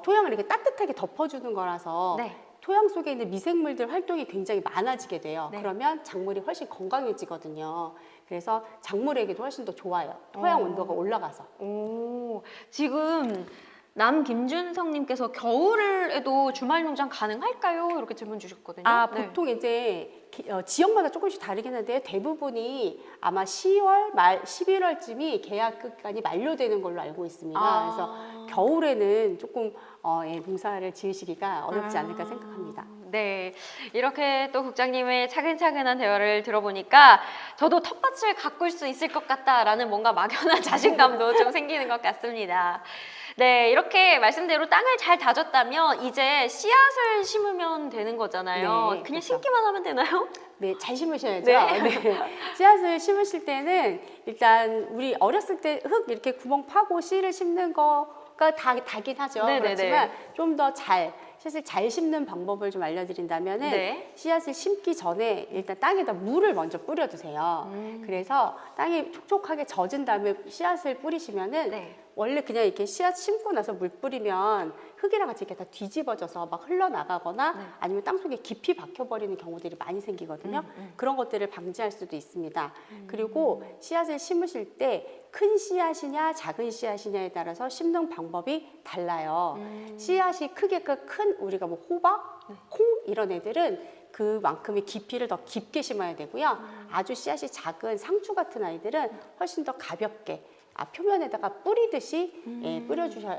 토양을 이렇게 따뜻하게 덮어주는 거라서 네. 토양 속에 있는 미생물들 활동이 굉장히 많아지게 돼요. 네. 그러면 작물이 훨씬 건강해지거든요. 그래서 작물에게도 훨씬 더 좋아요. 토양 온도가 올라가서. 지금 김준성님께서 겨울에도 주말 농장 가능할까요? 이렇게 질문 주셨거든요. 네. 보통 이제 지역마다 조금씩 다르긴 한데 대부분이 아마 10월 말 11월쯤이 계약 기간이 만료되는 걸로 알고 있습니다. 그래서 겨울에는 조금 농사를 지으시기가 어렵지 않을까 생각합니다. 네, 이렇게 또 국장님의 차근차근한 대화를 들어보니까 저도 텃밭을 가꿀 수 있을 것 같다라는 뭔가 막연한 자신감도 좀 생기는 것 같습니다. 네, 이렇게 말씀대로 땅을 잘 다졌다면 이제 씨앗을 심으면 되는 거잖아요. 네, 그냥 그렇죠. 심기만 하면 되나요? 네, 잘 심으셔야죠. 네. 네. 씨앗을 심으실 때는 일단 우리 어렸을 때 흙 이렇게 구멍 파고 씨를 심는 거가 다긴 하죠. 네네네. 그렇지만 좀 더 씨앗을 잘 심는 방법을 좀 알려드린다면은 네. 씨앗을 심기 전에 일단 땅에다 물을 먼저 뿌려두세요. 그래서 땅이 촉촉하게 젖은 다음에 씨앗을 뿌리시면은 네. 원래 그냥 이렇게 씨앗 심고 나서 물 뿌리면 흙이랑 같이 이렇게 다 뒤집어져서 막 흘러나가거나 아니면 땅속에 깊이 박혀버리는 경우들이 많이 생기거든요. 그런 것들을 방지할 수도 있습니다. 그리고 씨앗을 심으실 때 큰 씨앗이냐 작은 씨앗이냐에 따라서 심는 방법이 달라요. 씨앗이 크기가 큰 우리가 뭐 호박, 콩 이런 애들은 그만큼의 깊이를 더 깊게 심어야 되고요. 아주 씨앗이 작은 상추 같은 아이들은 훨씬 더 가볍게 표면에다가 뿌리듯이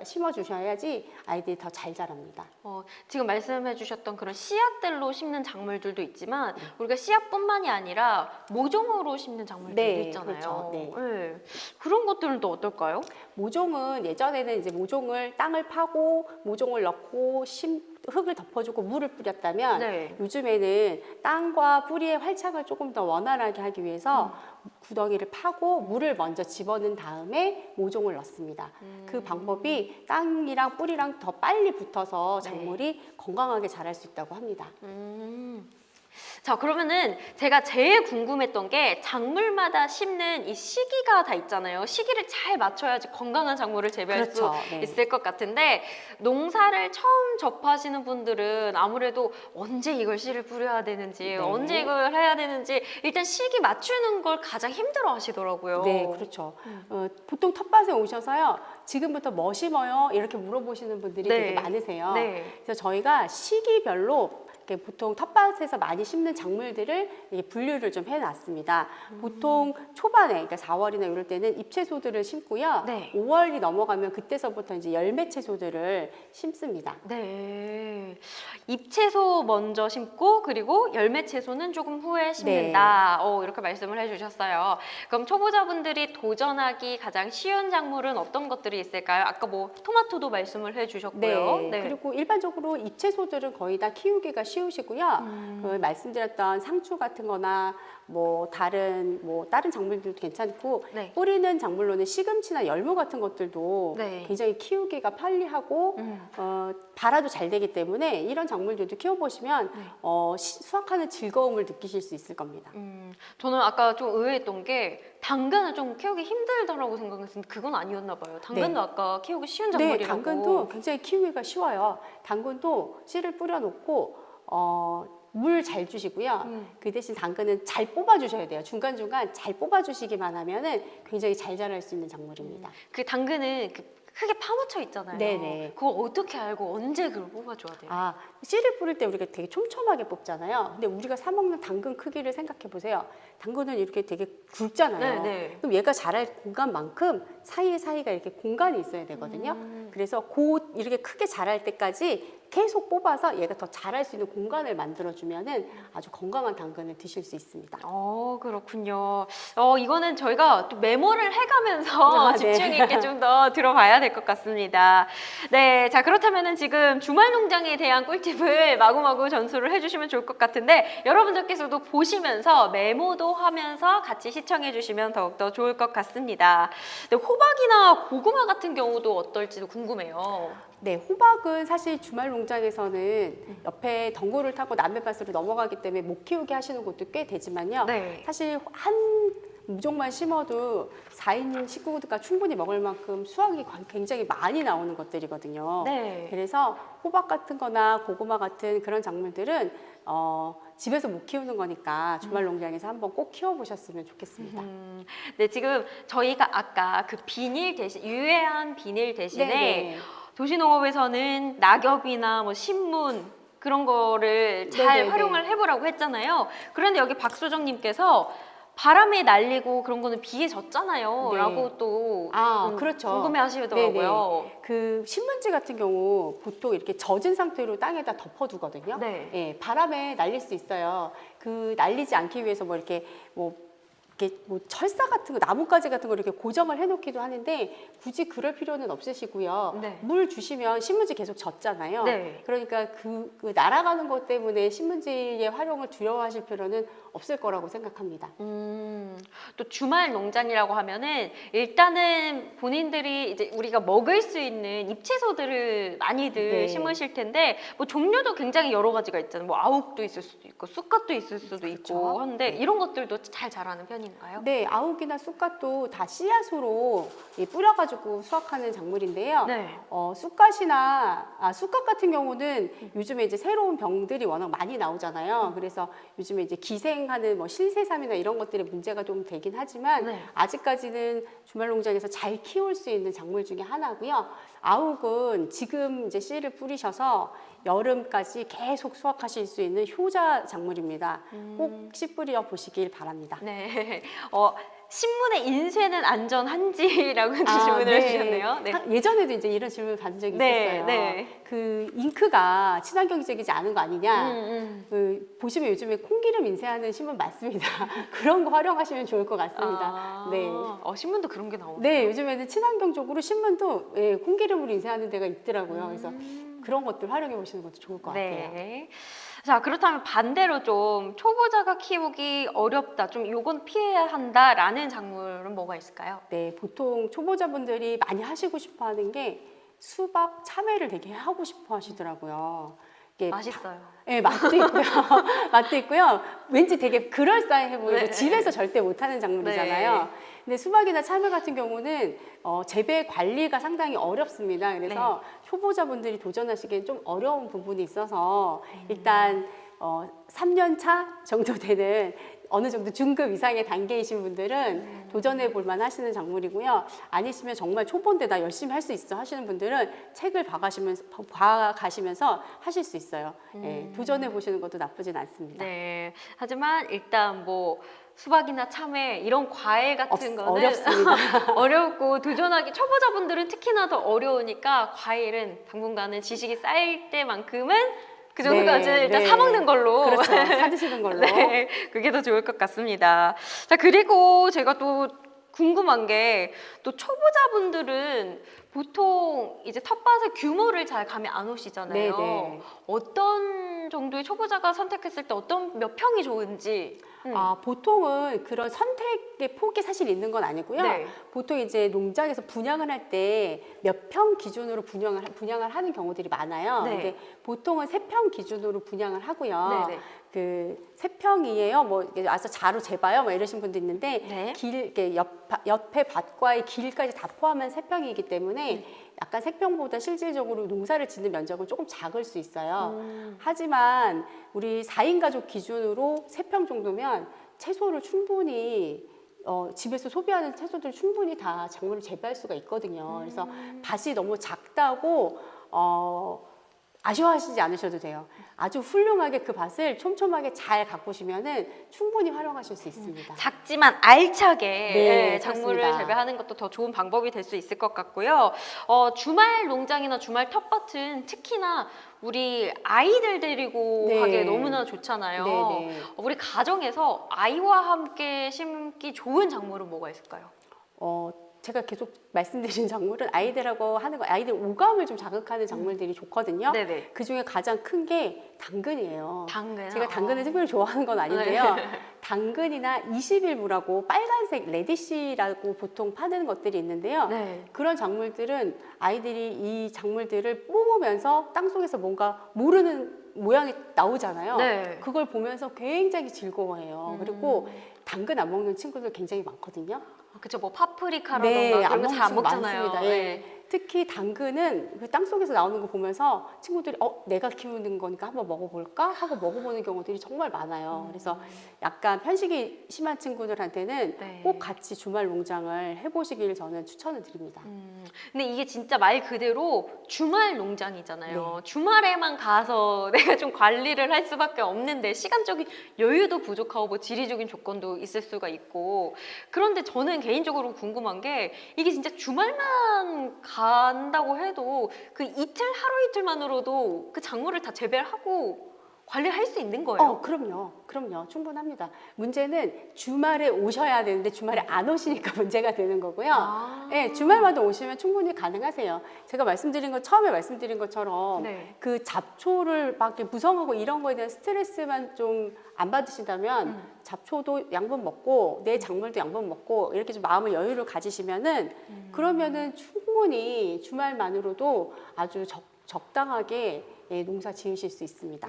심어주셔야지 아이들이 더 잘 자랍니다. 지금 말씀해주셨던 그런 씨앗들로 심는 작물들도 있지만 우리가 씨앗뿐만이 아니라 모종으로 심는 작물들도 네, 있잖아요. 그렇죠. 네. 네. 그런 것들은 또 어떨까요? 모종은 예전에는 이제 모종을 땅을 파고 모종을 넣고 흙을 덮어주고 물을 뿌렸다면 네. 요즘에는 땅과 뿌리의 활착을 조금 더 원활하게 하기 위해서 구덩이를 파고 물을 먼저 집어넣은 다음에 모종을 넣습니다. 그 방법이 땅이랑 뿌리랑 더 빨리 붙어서 작물이 건강하게 자랄 수 있다고 합니다. 자, 그러면은 제가 제일 궁금했던 게 작물마다 심는 이 시기가 다 있잖아요. 시기를 잘 맞춰야지 건강한 작물을 재배할 그렇죠. 수 네. 있을 것 같은데 농사를 처음 접하시는 분들은 아무래도 언제 이걸 씨를 뿌려야 되는지 네. 언제 이걸 해야 되는지 일단 시기 맞추는 걸 가장 힘들어 하시더라고요. 네, 그렇죠. 보통 텃밭에 오셔서요. 지금부터 뭐 심어요? 이렇게 물어보시는 분들이 네. 되게 많으세요. 네. 그래서 저희가 시기별로 이렇게 보통 텃밭에서 많이 심는 작물들을 이렇게 분류를 좀 해놨습니다. 보통 초반에, 그러니까 4월이나 이럴 때는 잎채소들을 심고요. 네. 5월이 넘어가면 그때서부터 이제 열매 채소들을 심습니다. 네. 잎채소 먼저 심고 그리고 열매 채소는 조금 후에 심는다. 이렇게 말씀을 해주셨어요. 그럼 초보자분들이 도전하기 가장 쉬운 작물은 어떤 것들이 있을까요? 아까 뭐 토마토도 말씀을 해주셨고요. 네. 그리고 일반적으로 잎채소들은 거의 다 키우기가 쉬우시고요. 말씀드렸던 상추 같은 거나 다른 작물들도 괜찮고 네. 뿌리는 작물로는 시금치나 열무 같은 것들도 네. 굉장히 키우기가 편리하고 발화도 잘 되기 때문에 이런 작물들도 키워보시면 수확하는 즐거움을 느끼실 수 있을 겁니다. 저는 아까 좀 의외했던 게 당근을 좀 키우기 힘들다라고 생각했는데 그건 아니었나 봐요. 당근도 아까 키우기 쉬운 작물이라고. 네, 당근도 굉장히 키우기가 쉬워요. 당근도 씨를 뿌려놓고 물 잘 주시고요. 그 대신 당근은 잘 뽑아주셔야 돼요. 중간중간 잘 뽑아주시기만 하면은 굉장히 잘 자랄 수 있는 작물입니다. 그 당근은 흙에 파묻혀 있잖아요. 네네. 그거 어떻게 알고 언제 그걸 뽑아줘야 돼요? 아, 씨를 뿌릴 때 우리가 되게 촘촘하게 뽑잖아요. 근데 우리가 사 먹는 당근 크기를 생각해 보세요. 당근은 이렇게 되게 굵잖아요. 네네. 그럼 얘가 자랄 공간만큼 사이사이가 이렇게 공간이 있어야 되거든요. 그래서 곧 이렇게 크게 자랄 때까지 계속 뽑아서 얘가 더 자랄 수 있는 공간을 만들어주면은 아주 건강한 당근을 드실 수 있습니다. 그렇군요. 이거는 저희가 또 메모를 해가면서 아, 네. 집중 있게 좀 더 들어봐야 될 것 같습니다. 네, 자 그렇다면은 지금 주말 농장에 대한 꿀팁을 마구마구 전수를 해주시면 좋을 것 같은데 여러분들께서도 보시면서 메모도 하면서 같이 시청해 주시면 더욱더 좋을 것 같습니다. 네, 호박이나 고구마 같은 경우도 어떨지도 궁금해요. 네, 호박은 사실 주말 농장에서는 옆에 덩굴을 타고 남해밭으로 넘어가기 때문에 못 키우게 하시는 곳도 꽤 되지만요. 네. 사실 한 무종만 심어도 4인 식구가 충분히 먹을 만큼 수확이 굉장히 많이 나오는 것들이거든요. 네. 그래서 호박 같은 거나 고구마 같은 그런 작물들은 집에서 못 키우는 거니까 주말 농장에서 한번 꼭 키워보셨으면 좋겠습니다. 네, 지금 저희가 아까 그 비닐 대신 유해한 비닐 대신에 네네. 도시농업에서는 낙엽이나 뭐 신문 그런 거를 잘 네네네. 활용을 해보라고 했잖아요. 그런데 여기 박수정님께서 바람에 날리고 그런 거는 비에 젖잖아요. 네. 라고 또 그렇죠. 궁금해 하시더라고요. 그 신문지 같은 경우 보통 이렇게 젖은 상태로 땅에다 덮어두거든요. 네. 예, 바람에 날릴 수 있어요. 그 날리지 않기 위해서 이렇게 철사 같은 거, 나뭇가지 같은 거 이렇게 고정을 해놓기도 하는데 굳이 그럴 필요는 없으시고요. 네. 물 주시면 신문지 계속 젖잖아요. 네. 그러니까 그 날아가는 것 때문에 신문지의 활용을 두려워하실 필요는 없을 거라고 생각합니다. 또 주말 농장이라고 하면은 일단은 본인들이 이제 우리가 먹을 수 있는 잎채소들을 많이들 네. 심으실 텐데 뭐 종류도 굉장히 여러 가지가 있잖아요. 뭐 아욱도 있을 수도 있고 쑥갓도 있을 수도 있고 그렇죠. 한데 이런 것들도 잘 자라는 편인가요? 네, 아욱이나 쑥갓도 다 씨앗으로 뿌려가지고 수확하는 작물인데요. 네. 쑥갓 같은 경우는 요즘에 이제 새로운 병들이 워낙 많이 나오잖아요. 그래서 요즘에 이제 기생하는 실새삼이나 이런 것들의 문제가 좀 되긴 하지만 네. 아직까지는 주말 농장에서 잘 키울 수 있는 작물 중에 하나고요. 아욱은 지금 이제 씨를 뿌리셔서 여름까지 계속 수확하실 수 있는 효자 작물입니다. 꼭 씨 뿌려 보시길 바랍니다. 네. 신문의 인쇄는 안전한지라고 질문을 네. 해주셨네요. 네. 예전에도 이제 이런 질문을 받은 적이 네, 있었어요. 네. 그 잉크가 친환경적이지 않은 거 아니냐. 보시면 요즘에 콩기름 인쇄하는 신문 많습니다. 그런 거 활용하시면 좋을 것 같습니다. 네. 신문도 그런 게 나오네요. 네, 요즘에는 친환경적으로 신문도 콩기름으로 인쇄하는 데가 있더라고요. 그래서 그런 것들 활용해 보시는 것도 좋을 것 같아요. 네. 자, 그렇다면 반대로 좀 초보자가 키우기 어렵다, 좀 요건 피해야 한다라는 작물은 뭐가 있을까요? 네, 보통 초보자분들이 많이 하시고 싶어 하는 게 수박, 참외를 되게 하고 싶어 하시더라고요. 이게 맛있어요. 네, 맛도 있고요. 맛도 있고요. 왠지 되게 그럴싸해 보이고 네. 집에서 절대 못하는 작물이잖아요. 네. 근데 수박이나 참외 같은 경우는 재배 관리가 상당히 어렵습니다. 그래서 초보자분들이 도전하시기엔 좀 어려운 부분이 있어서 일단 3년 차 정도 되는 어느 정도 중급 이상의 단계이신 분들은 도전해 볼 만 하시는 작물이고요. 아니시면 정말 초보인데 나 열심히 할 수 있어 하시는 분들은 책을 봐가시면서 하실 수 있어요. 예, 도전해 보시는 것도 나쁘진 않습니다. 네. 하지만 일단 뭐 수박이나 참외 이런 과일 같은 거는 어렵습니다. 어렵고 도전하기 초보자분들은 특히나 더 어려우니까 과일은 당분간은 지식이 쌓일 때만큼은 그 정도까지는 일단 사 먹는 걸로. 그렇죠. 사드시는 걸로. 네, 그게 더 좋을 것 같습니다. 자, 그리고 제가 또 궁금한 게 또 초보자분들은 보통 이제 텃밭의 규모를 잘 감이 안 오시잖아요. 네. 어떤 정도의 초보자가 선택했을 때 어떤 몇 평이 좋은지. 보통은 그런 선택의 폭이 사실 있는 건 아니고요. 네. 보통 이제 농장에서 분양을 할 때 몇 평 기준으로 분양을 하는 경우들이 많아요. 네. 근데 보통은 3평 기준으로 분양을 하고요. 네네. 그 3평이에요. 뭐 와서 자로 재봐요. 뭐 이러신 분도 있는데 네. 이렇게 옆에 밭과의 길까지 다 포함한 3평이기 때문에 약간 3평보다 실질적으로 농사를 짓는 면적은 조금 작을 수 있어요. 하지만 우리 4인 가족 기준으로 3평 정도면 채소를 충분히 집에서 소비하는 채소들 충분히 다 작물을 재배할 수가 있거든요. 그래서 밭이 너무 작다고 아쉬워하시지 않으셔도 돼요. 아주 훌륭하게 그 밭을 촘촘하게 잘 가꾸시면은 충분히 활용하실 수 있습니다. 작지만 알차게 네, 작물을 그렇습니다. 재배하는 것도 더 좋은 방법이 될 수 있을 것 같고요. 주말 농장이나 주말 텃밭은 특히나 우리 아이들 데리고 네. 가기에 너무나 좋잖아요. 네. 우리 가정에서 아이와 함께 심기 좋은 작물은 뭐가 있을까요? 제가 계속 말씀드린 작물은 아이들하고 하는 거, 아이들 오감을 좀 자극하는 작물들이 좋거든요. 네네. 그 중에 가장 큰 게 당근이에요. 당근. 제가 당근을 특별히 좋아하는 건 아닌데요. 당근이나 21무라고 빨간색 레디시라고 보통 파는 것들이 있는데요. 네. 그런 작물들은 아이들이 이 작물들을 뽑으면서 땅속에서 뭔가 모르는 모양이 나오잖아요. 네. 그걸 보면서 굉장히 즐거워해요. 그리고 당근 안 먹는 친구들 굉장히 많거든요. 그쵸, 뭐 파프리카라던가 그런 거 잘 안 먹잖아요. 많습니다. 예. 특히 당근은 그 땅속에서 나오는 거 보면서 친구들이 내가 키우는 거니까 한번 먹어볼까 하고 먹어보는 경우들이 정말 많아요. 그래서 약간 편식이 심한 친구들한테는 네. 꼭 같이 주말 농장을 해보시길 저는 추천을 드립니다. 근데 이게 진짜 말 그대로 주말 농장이잖아요. 네. 주말에만 가서 내가 좀 관리를 할 수밖에 없는데 시간적인 여유도 부족하고 뭐 지리적인 조건도 있을 수가 있고 그런데 저는 개인적으로 궁금한 게 이게 진짜 주말만 간다고 해도 그 이틀 하루 이틀만으로도 그 작물을 다 재배를 하고 관리할 수 있는 거예요? 그럼요. 충분합니다. 문제는 주말에 오셔야 되는데 주말에 안 오시니까 문제가 되는 거고요. 네, 주말마다 오시면 충분히 가능하세요. 제가 처음에 말씀드린 것처럼 네. 그 잡초를 막 이렇게 무성하고 이런 거에 대한 스트레스만 좀 안 받으신다면 잡초도 양분 먹고 내 작물도 양분 먹고 이렇게 좀 마음의 여유를 가지시면은 그러면은 충분히 주말만으로도 아주 적당하게 농사 지으실 수 있습니다.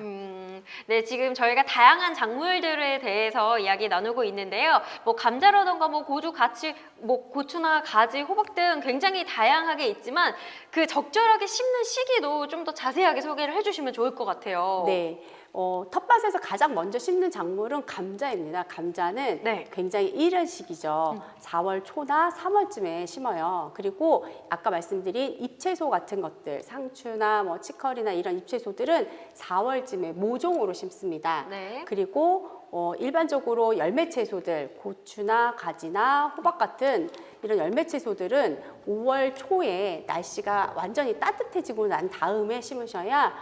네, 지금 저희가 다양한 작물들에 대해서 이야기 나누고 있는데요. 뭐 감자라던가 뭐 고주, 가치, 뭐 고추나 가지, 호박 등 굉장히 다양하게 있지만 그 적절하게 심는 시기도 좀 더 자세하게 소개를 해주시면 좋을 것 같아요. 네. 텃밭에서 가장 먼저 심는 작물은 감자입니다. 감자는 네. 굉장히 이른 시기죠. 4월 초나 3월쯤에 심어요. 그리고 아까 말씀드린 잎채소 같은 것들, 상추나 뭐 치커리나 이런 잎채소들은 4월쯤에 모종으로 심습니다. 네. 그리고 일반적으로 열매 채소들, 고추나 가지나 호박 같은 이런 열매 채소들은 5월 초에 날씨가 완전히 따뜻해지고 난 다음에 심으셔야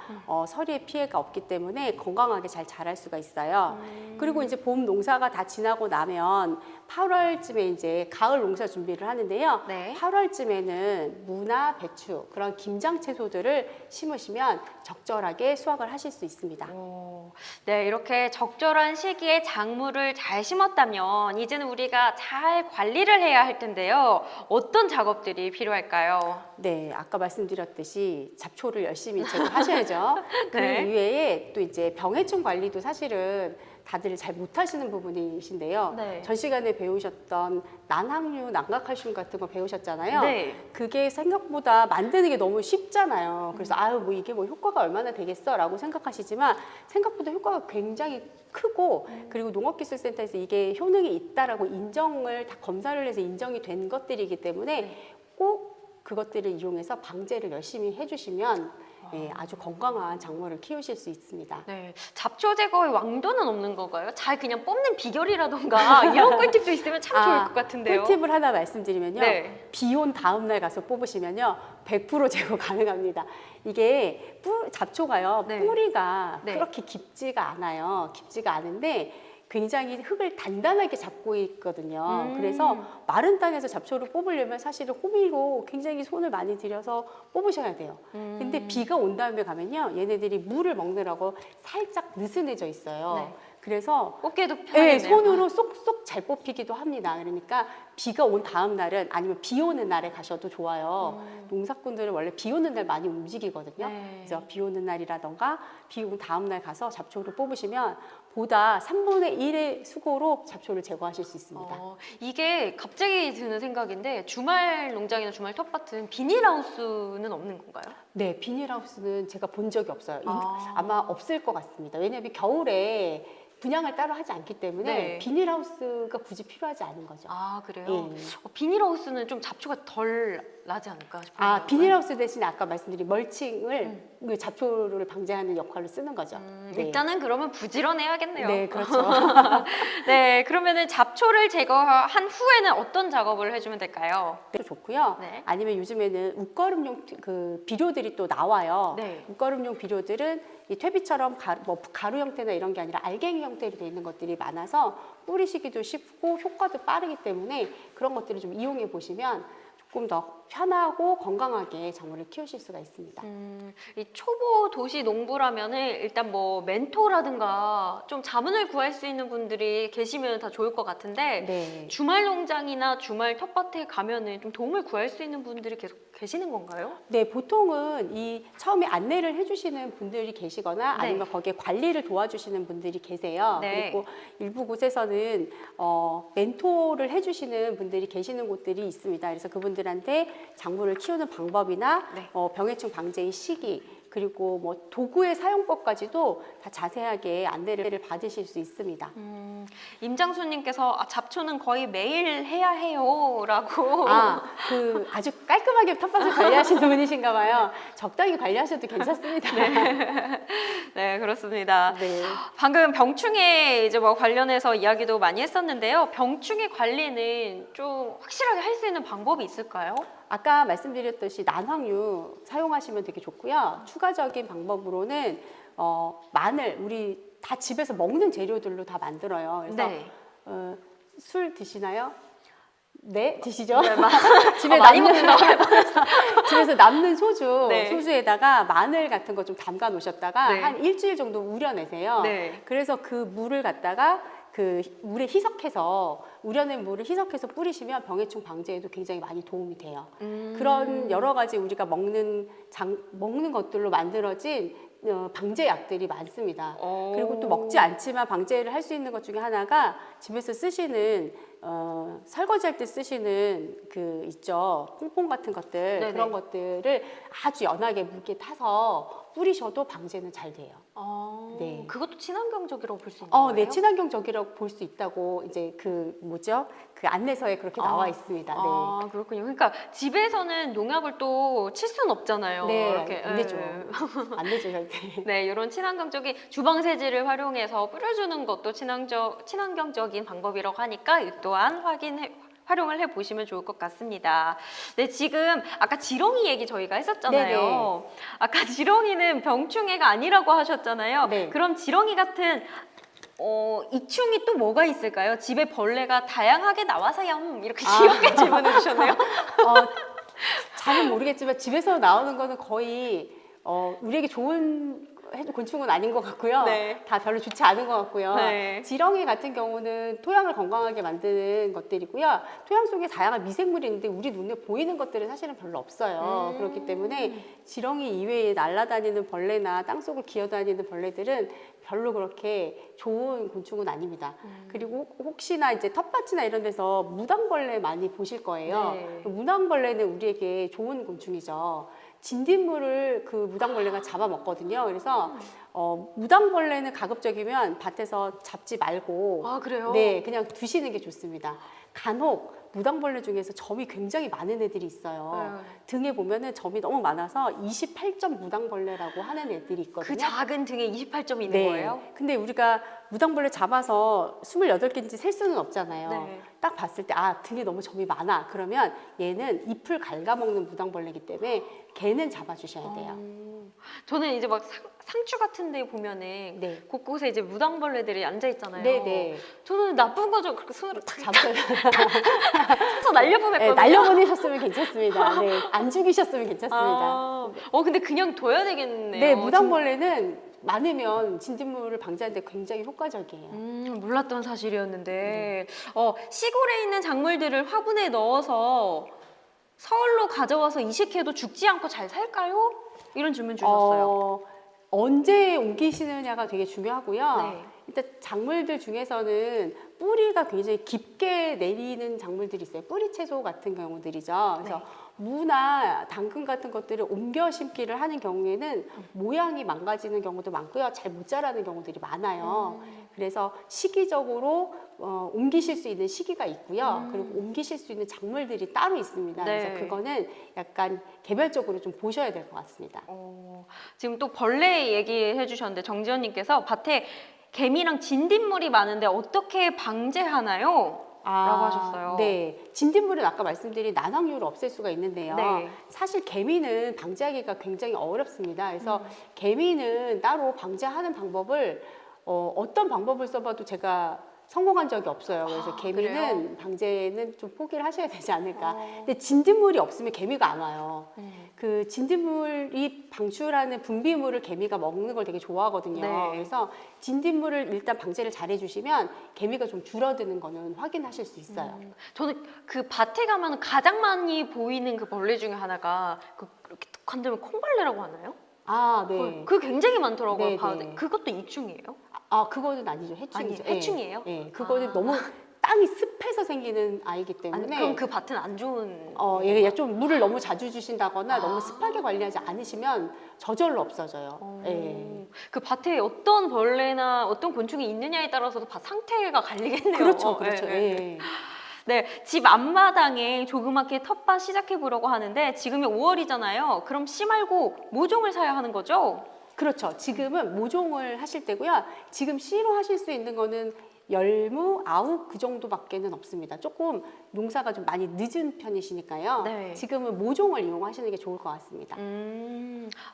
서리에 피해가 없기 때문에 건강하게 잘 자랄 수가 있어요. 그리고 이제 봄 농사가 다 지나고 나면 8월쯤에 이제 가을 농사 준비를 하는데요. 네. 8월쯤에는 무나 배추 그런 김장 채소들을 심으시면 적절하게 수확을 하실 수 있습니다. 네, 이렇게 적절한 시기에 작물을 잘 심었다면 이제는 우리가 잘 관리를 해야 할 텐데요. 어떤 작업들이 필요할까요? 네, 아까 말씀드렸듯이 잡초를 열심히 제거하셔야죠. 그 네. 이외에 또 이제 병해충 관리도 사실은 다들 잘 못하시는 부분이신데요. 네. 전 시간에 배우셨던 난황류, 난각칼슘 같은 거 배우셨잖아요. 네. 그게 생각보다 만드는 게 너무 쉽잖아요. 그래서 뭐 이게 뭐 효과가 얼마나 되겠어라고 생각하시지만 생각보다 효과가 굉장히 크고 그리고 농업기술센터에서 이게 효능이 있다라고 인정을 다 검사를 해서 인정이 된 것들이기 때문에 꼭 그것들을 이용해서 방제를 열심히 해주시면 아주 건강한 작물을 키우실 수 있습니다. 네, 잡초 제거의 왕도는 없는 건가요? 잘 그냥 뽑는 비결이라던가 이런 꿀팁도 있으면 참 좋을 것 같은데요. 꿀팁을 하나 말씀드리면요. 네. 비 온 다음 날 가서 뽑으시면요. 100% 제거 가능합니다. 이게 잡초가요. 네. 뿌리가 네. 그렇게 깊지가 않아요. 깊지가 않은데 굉장히 흙을 단단하게 잡고 있거든요. 그래서 마른 땅에서 잡초를 뽑으려면 사실은 호미로 굉장히 손을 많이 들여서 뽑으셔야 돼요. 근데 비가 온 다음에 가면요. 얘네들이 물을 먹느라고 살짝 느슨해져 있어요. 네. 그래서 뽑기도 편하겠네요. 손으로 쏙쏙 잘 뽑히기도 합니다. 그러니까 비가 온 다음 날은 아니면 비 오는 날에 가셔도 좋아요. 농사꾼들은 원래 비 오는 날 많이 움직이거든요. 네. 그래서 비 오는 날이라던가 비 온 다음 날 가서 잡초를 뽑으시면 보다 3분의 1의 수고로 잡초를 제거하실 수 있습니다. 이게 갑자기 드는 생각인데 주말 농장이나 주말 텃밭은 비닐하우스는 없는 건가요? 네, 비닐하우스는 제가 본 적이 없어요. 아마 없을 것 같습니다. 왜냐하면 겨울에 분양을 따로 하지 않기 때문에 네. 비닐하우스가 굳이 필요하지 않은 거죠. 아, 그래요? 예. 비닐하우스는 좀 잡초가 덜 나지 않을까 싶어요. 아, 비닐하우스 대신에 아까 말씀드린 멀칭을 그 잡초를 방지하는 역할로 쓰는 거죠. 네. 일단은 그러면 부지런해야겠네요. 네, 그렇죠. 네, 그러면은 잡초를 제거한 후에는 어떤 작업을 해주면 될까요? 좋고요. 네. 아니면 요즘에는 웃거름용 그 비료들이 또 나와요. 네. 웃거름용 비료들은 이 퇴비처럼 가루 형태나 이런 게 아니라 알갱이 형태로 되어 있는 것들이 많아서 뿌리시기도 쉽고 효과도 빠르기 때문에 그런 것들을 좀 이용해 보시면 조금 더 편하고 건강하게 작물을 키우실 수가 있습니다. 이 초보 도시 농부라면은 일단 뭐 멘토라든가 좀 자문을 구할 수 있는 분들이 계시면 다 좋을 것 같은데 네. 주말 농장이나 주말 텃밭에 가면은 좀 도움을 구할 수 있는 분들이 계속 계시는 건가요? 네, 보통은 이 처음에 안내를 해주시는 분들이 계시거나 네. 아니면 거기에 관리를 도와주시는 분들이 계세요. 네. 그리고 일부 곳에서는 멘토를 해주시는 분들이 계시는 곳들이 있습니다. 그래서 그분들한테 작물을 키우는 방법이나 네. 병해충 방제의 시기 그리고 뭐 도구의 사용법까지도 다 자세하게 안내를 받으실 수 있습니다. 임장수님께서 잡초는 거의 매일 해야 해요라고. 그 아주 깔끔하게 텃밭을 관리하시는 분이신가 봐요. 적당히 관리하셔도 괜찮습니다. 네, 그렇습니다. 네. 방금 병충해 이제 뭐 관련해서 이야기도 많이 했었는데요. 병충해 관리는 좀 확실하게 할 수 있는 방법이 있을까요? 아까 말씀드렸듯이 난황류 사용하시면 되게 좋고요. 추가적인 방법으로는 마늘 우리 다 집에서 먹는 재료들로 다 만들어요. 그래서 네. 술 드시나요? 네, 드시죠. 네, 집에 많이 남는 먹는다고 집에서 남는 소주, 네. 소주에다가 마늘 같은 거 좀 담가 놓으셨다가 네. 한 일주일 정도 우려내세요. 네. 그래서 그 물을 갖다가 그 물에 희석해서 우려낸 물을 희석해서 뿌리시면 병해충 방제에도 굉장히 많이 도움이 돼요. 그런 여러 가지 우리가 먹는 것들로 만들어진 방제약들이 많습니다. 그리고 또 먹지 않지만 방제를 할 수 있는 것 중에 하나가 집에서 쓰시는 설거지할 때 쓰시는 그 있죠 퐁퐁 같은 것들 네네. 그런 것들을 아주 연하게 물기에 타서 뿌리셔도 방제는 잘 돼요. 네. 그것도 친환경적이라고 볼 수 있는 거예요? 네, 친환경적이라고 볼 수 있다고 이제 그 안내서에 그렇게 나와 있습니다. 네. 그렇군요. 그러니까 집에서는 농약을 또 칠 수는 없잖아요. 네, 이렇게. 안 되죠. 네. 안 되죠, 절대. 네, 이런 친환경적인 주방 세제를 활용해서 뿌려주는 것도 친환경적인 방법이라고 하니까 이 또한 활용을 해보시면 좋을 것 같습니다. 네, 지금 아까 지렁이 얘기 저희가 했었잖아요. 네네. 아까 지렁이는 병충해가 아니라고 하셨잖아요. 네. 그럼 지렁이 같은 이충이 또 뭐가 있을까요? 집에 벌레가 다양하게 나와서요. 이렇게 귀엽게 질문해 주셨네요. 잘은 모르겠지만 집에서 나오는 거는 거의 우리에게 좋은 곤충은 아닌 것 같고요. 네. 다 별로 좋지 않은 것 같고요. 네. 지렁이 같은 경우는 토양을 건강하게 만드는 것들이고요. 토양 속에 다양한 미생물이 있는데 우리 눈에 보이는 것들은 사실은 별로 없어요. 그렇기 때문에 지렁이 이외에 날아다니는 벌레나 땅속을 기어다니는 벌레들은 별로 그렇게 좋은 곤충은 아닙니다. 그리고 혹시나 이제 텃밭이나 이런 데서 무당벌레 많이 보실 거예요. 네. 무당벌레는 우리에게 좋은 곤충이죠. 진딧물을 그 무당벌레가 잡아먹거든요. 그래서 무당벌레는 가급적이면 밭에서 잡지 말고 그래요? 네, 그냥 두시는 게 좋습니다. 간혹 무당벌레 중에서 점이 굉장히 많은 애들이 있어요. 등에 보면은 점이 너무 많아서 28점 무당벌레라고 하는 애들이 있거든요. 그 작은 등에 28점이 있는 네. 거예요? 근데 우리가 무당벌레 잡아서 28개인지 셀 수는 없잖아요. 네. 딱 봤을 때 등에 너무 점이 많아. 그러면 얘는 잎을 갉아먹는 무당벌레이기 때문에 걔는 잡아주셔야 돼요. 저는 이제 막 상추 같은 데 보면은 네. 곳곳에 이제 무당벌레들이 앉아 있잖아요. 네네. 저는 나쁜 거죠. 그렇게 손으로 탁 잡아서 쳐서 날려보냈거든요. 네, 날려보내셨으면 괜찮습니다. 네, 안 죽이셨으면 괜찮습니다. 근데 그냥 둬야 되겠네요. 네, 무당벌레는 많으면 진딧물을 방지하는 데 굉장히 효과적이에요. 몰랐던 사실이었는데 시골에 있는 작물들을 화분에 넣어서 서울로 가져와서 이식해도 죽지 않고 잘 살까요? 이런 질문 주셨어요. 언제 옮기시느냐가 되게 중요하고요. 네. 일단 작물들 중에서는 뿌리가 굉장히 깊게 내리는 작물들이 있어요. 뿌리 채소 같은 경우들이죠. 그래서 무나 당근 같은 것들을 옮겨 심기를 하는 경우에는 모양이 망가지는 경우도 많고요. 잘 못 자라는 경우들이 많아요. 그래서 시기적으로 옮기실 수 있는 시기가 있고요. 그리고 옮기실 수 있는 작물들이 따로 있습니다. 네. 그래서 그거는 약간 개별적으로 좀 보셔야 될 것 같습니다. 지금 또 벌레 얘기해 주셨는데 정지현님께서 밭에 개미랑 진딧물이 많은데 어떻게 방제하나요? 라고 하셨어요. 네. 진딧물은 아까 말씀드린 난황류를 없앨 수가 있는데요. 네. 사실 개미는 방제하기가 굉장히 어렵습니다. 그래서 개미는 따로 방제하는 방법을 어떤 방법을 써봐도 제가 성공한 적이 없어요. 그래서 개미는 그래요? 방제는 좀 포기를 하셔야 되지 않을까. 근데 진딧물이 없으면 개미가 안 와요. 그 진딧물이 방출하는 분비물을 개미가 먹는 걸 되게 좋아하거든요. 네. 그래서 진딧물을 일단 방제를 잘 해주시면 개미가 좀 줄어드는 거는 확인하실 수 있어요. 저는 그 밭에 가면 가장 많이 보이는 그 벌레 중에 하나가 이렇게 툭 건들면 콩벌레라고 하나요? 아, 네. 그 굉장히 많더라고요. 네, 밭에. 네. 그것도 익충이에요? 그거는 아니죠. 해충이죠. 아니, 해충이에요? 예, 그거는 너무 땅이 습해서 생기는 아이기 때문에. 그럼 그 밭은 안 좋은. 예, 좀 물을 너무 자주 주신다거나 너무 습하게 관리하지 않으시면 저절로 없어져요. 예. 그 밭에 어떤 벌레나 어떤 곤충이 있느냐에 따라서도 밭 상태가 갈리겠네요. 그렇죠, 그렇죠. 예, 예. 예. 네, 집 앞마당에 조그맣게 텃밭 시작해 보려고 하는데 지금이 5월이잖아요. 그럼 씨 말고 모종을 사야 하는 거죠? 그렇죠. 지금은 모종을 하실 때고요. 지금 씨로 하실 수 있는 거는 열무, 아욱 그 정도밖에는 없습니다. 조금 농사가 좀 많이 늦은 편이시니까요. 네. 지금은 모종을 이용하시는 게 좋을 것 같습니다.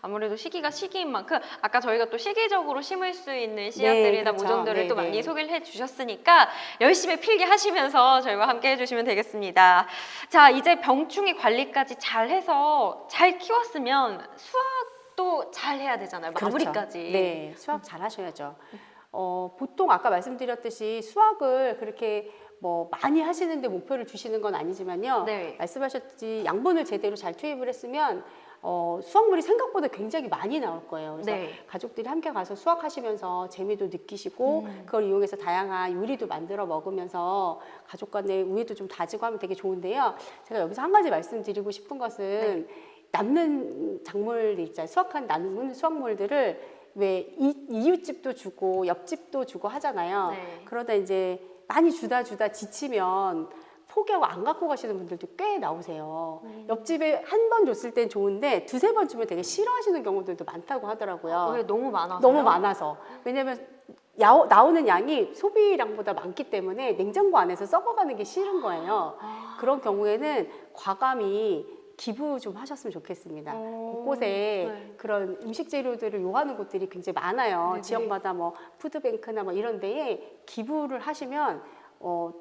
아무래도 시기가 시기인 만큼 아까 저희가 또 시기적으로 심을 수 있는 씨앗들이나 그렇죠. 모종들을 네, 또 네. 많이 소개를 해주셨으니까 열심히 필기 하시면서 저희와 함께 해주시면 되겠습니다. 자, 이제 병충해 관리까지 잘 해서 잘 키웠으면 수확도 잘 해야 되잖아요. 마무리까지. 그렇죠. 네, 수확 잘 하셔야죠. 보통 아까 말씀드렸듯이 수확을 그렇게 뭐 많이 하시는데 목표를 두시는 건 아니지만요. 네. 말씀하셨듯이 양분을 제대로 잘 투입을 했으면 수확물이 생각보다 굉장히 많이 나올 거예요. 그래서 네. 가족들이 함께 가서 수확하시면서 재미도 느끼시고 그걸 이용해서 다양한 요리도 만들어 먹으면서 가족 간의 우애도 좀 다지고 하면 되게 좋은데요. 제가 여기서 한 가지 말씀드리고 싶은 것은 남는 작물들 있잖아요. 수확한 남는 수확물들을 왜 이웃집도 주고 옆집도 주고 하잖아요. 네. 그러다 이제 많이 주다 지치면 포기하고 안 갖고 가시는 분들도 꽤 나오세요. 옆집에 한 번 줬을 땐 좋은데 두세 번 주면 되게 싫어하시는 경우들도 많다고 하더라고요. 왜 너무 많아서? 너무 많아서. 왜냐면 나오는 양이 소비량보다 많기 때문에 냉장고 안에서 썩어가는 게 싫은 거예요. 그런 경우에는 과감히 기부 좀 하셨으면 좋겠습니다. 곳곳에 네. 그런 음식 재료들을 요하는 곳들이 굉장히 많아요. 네네. 지역마다 뭐 푸드뱅크나 뭐 이런 데에 기부를 하시면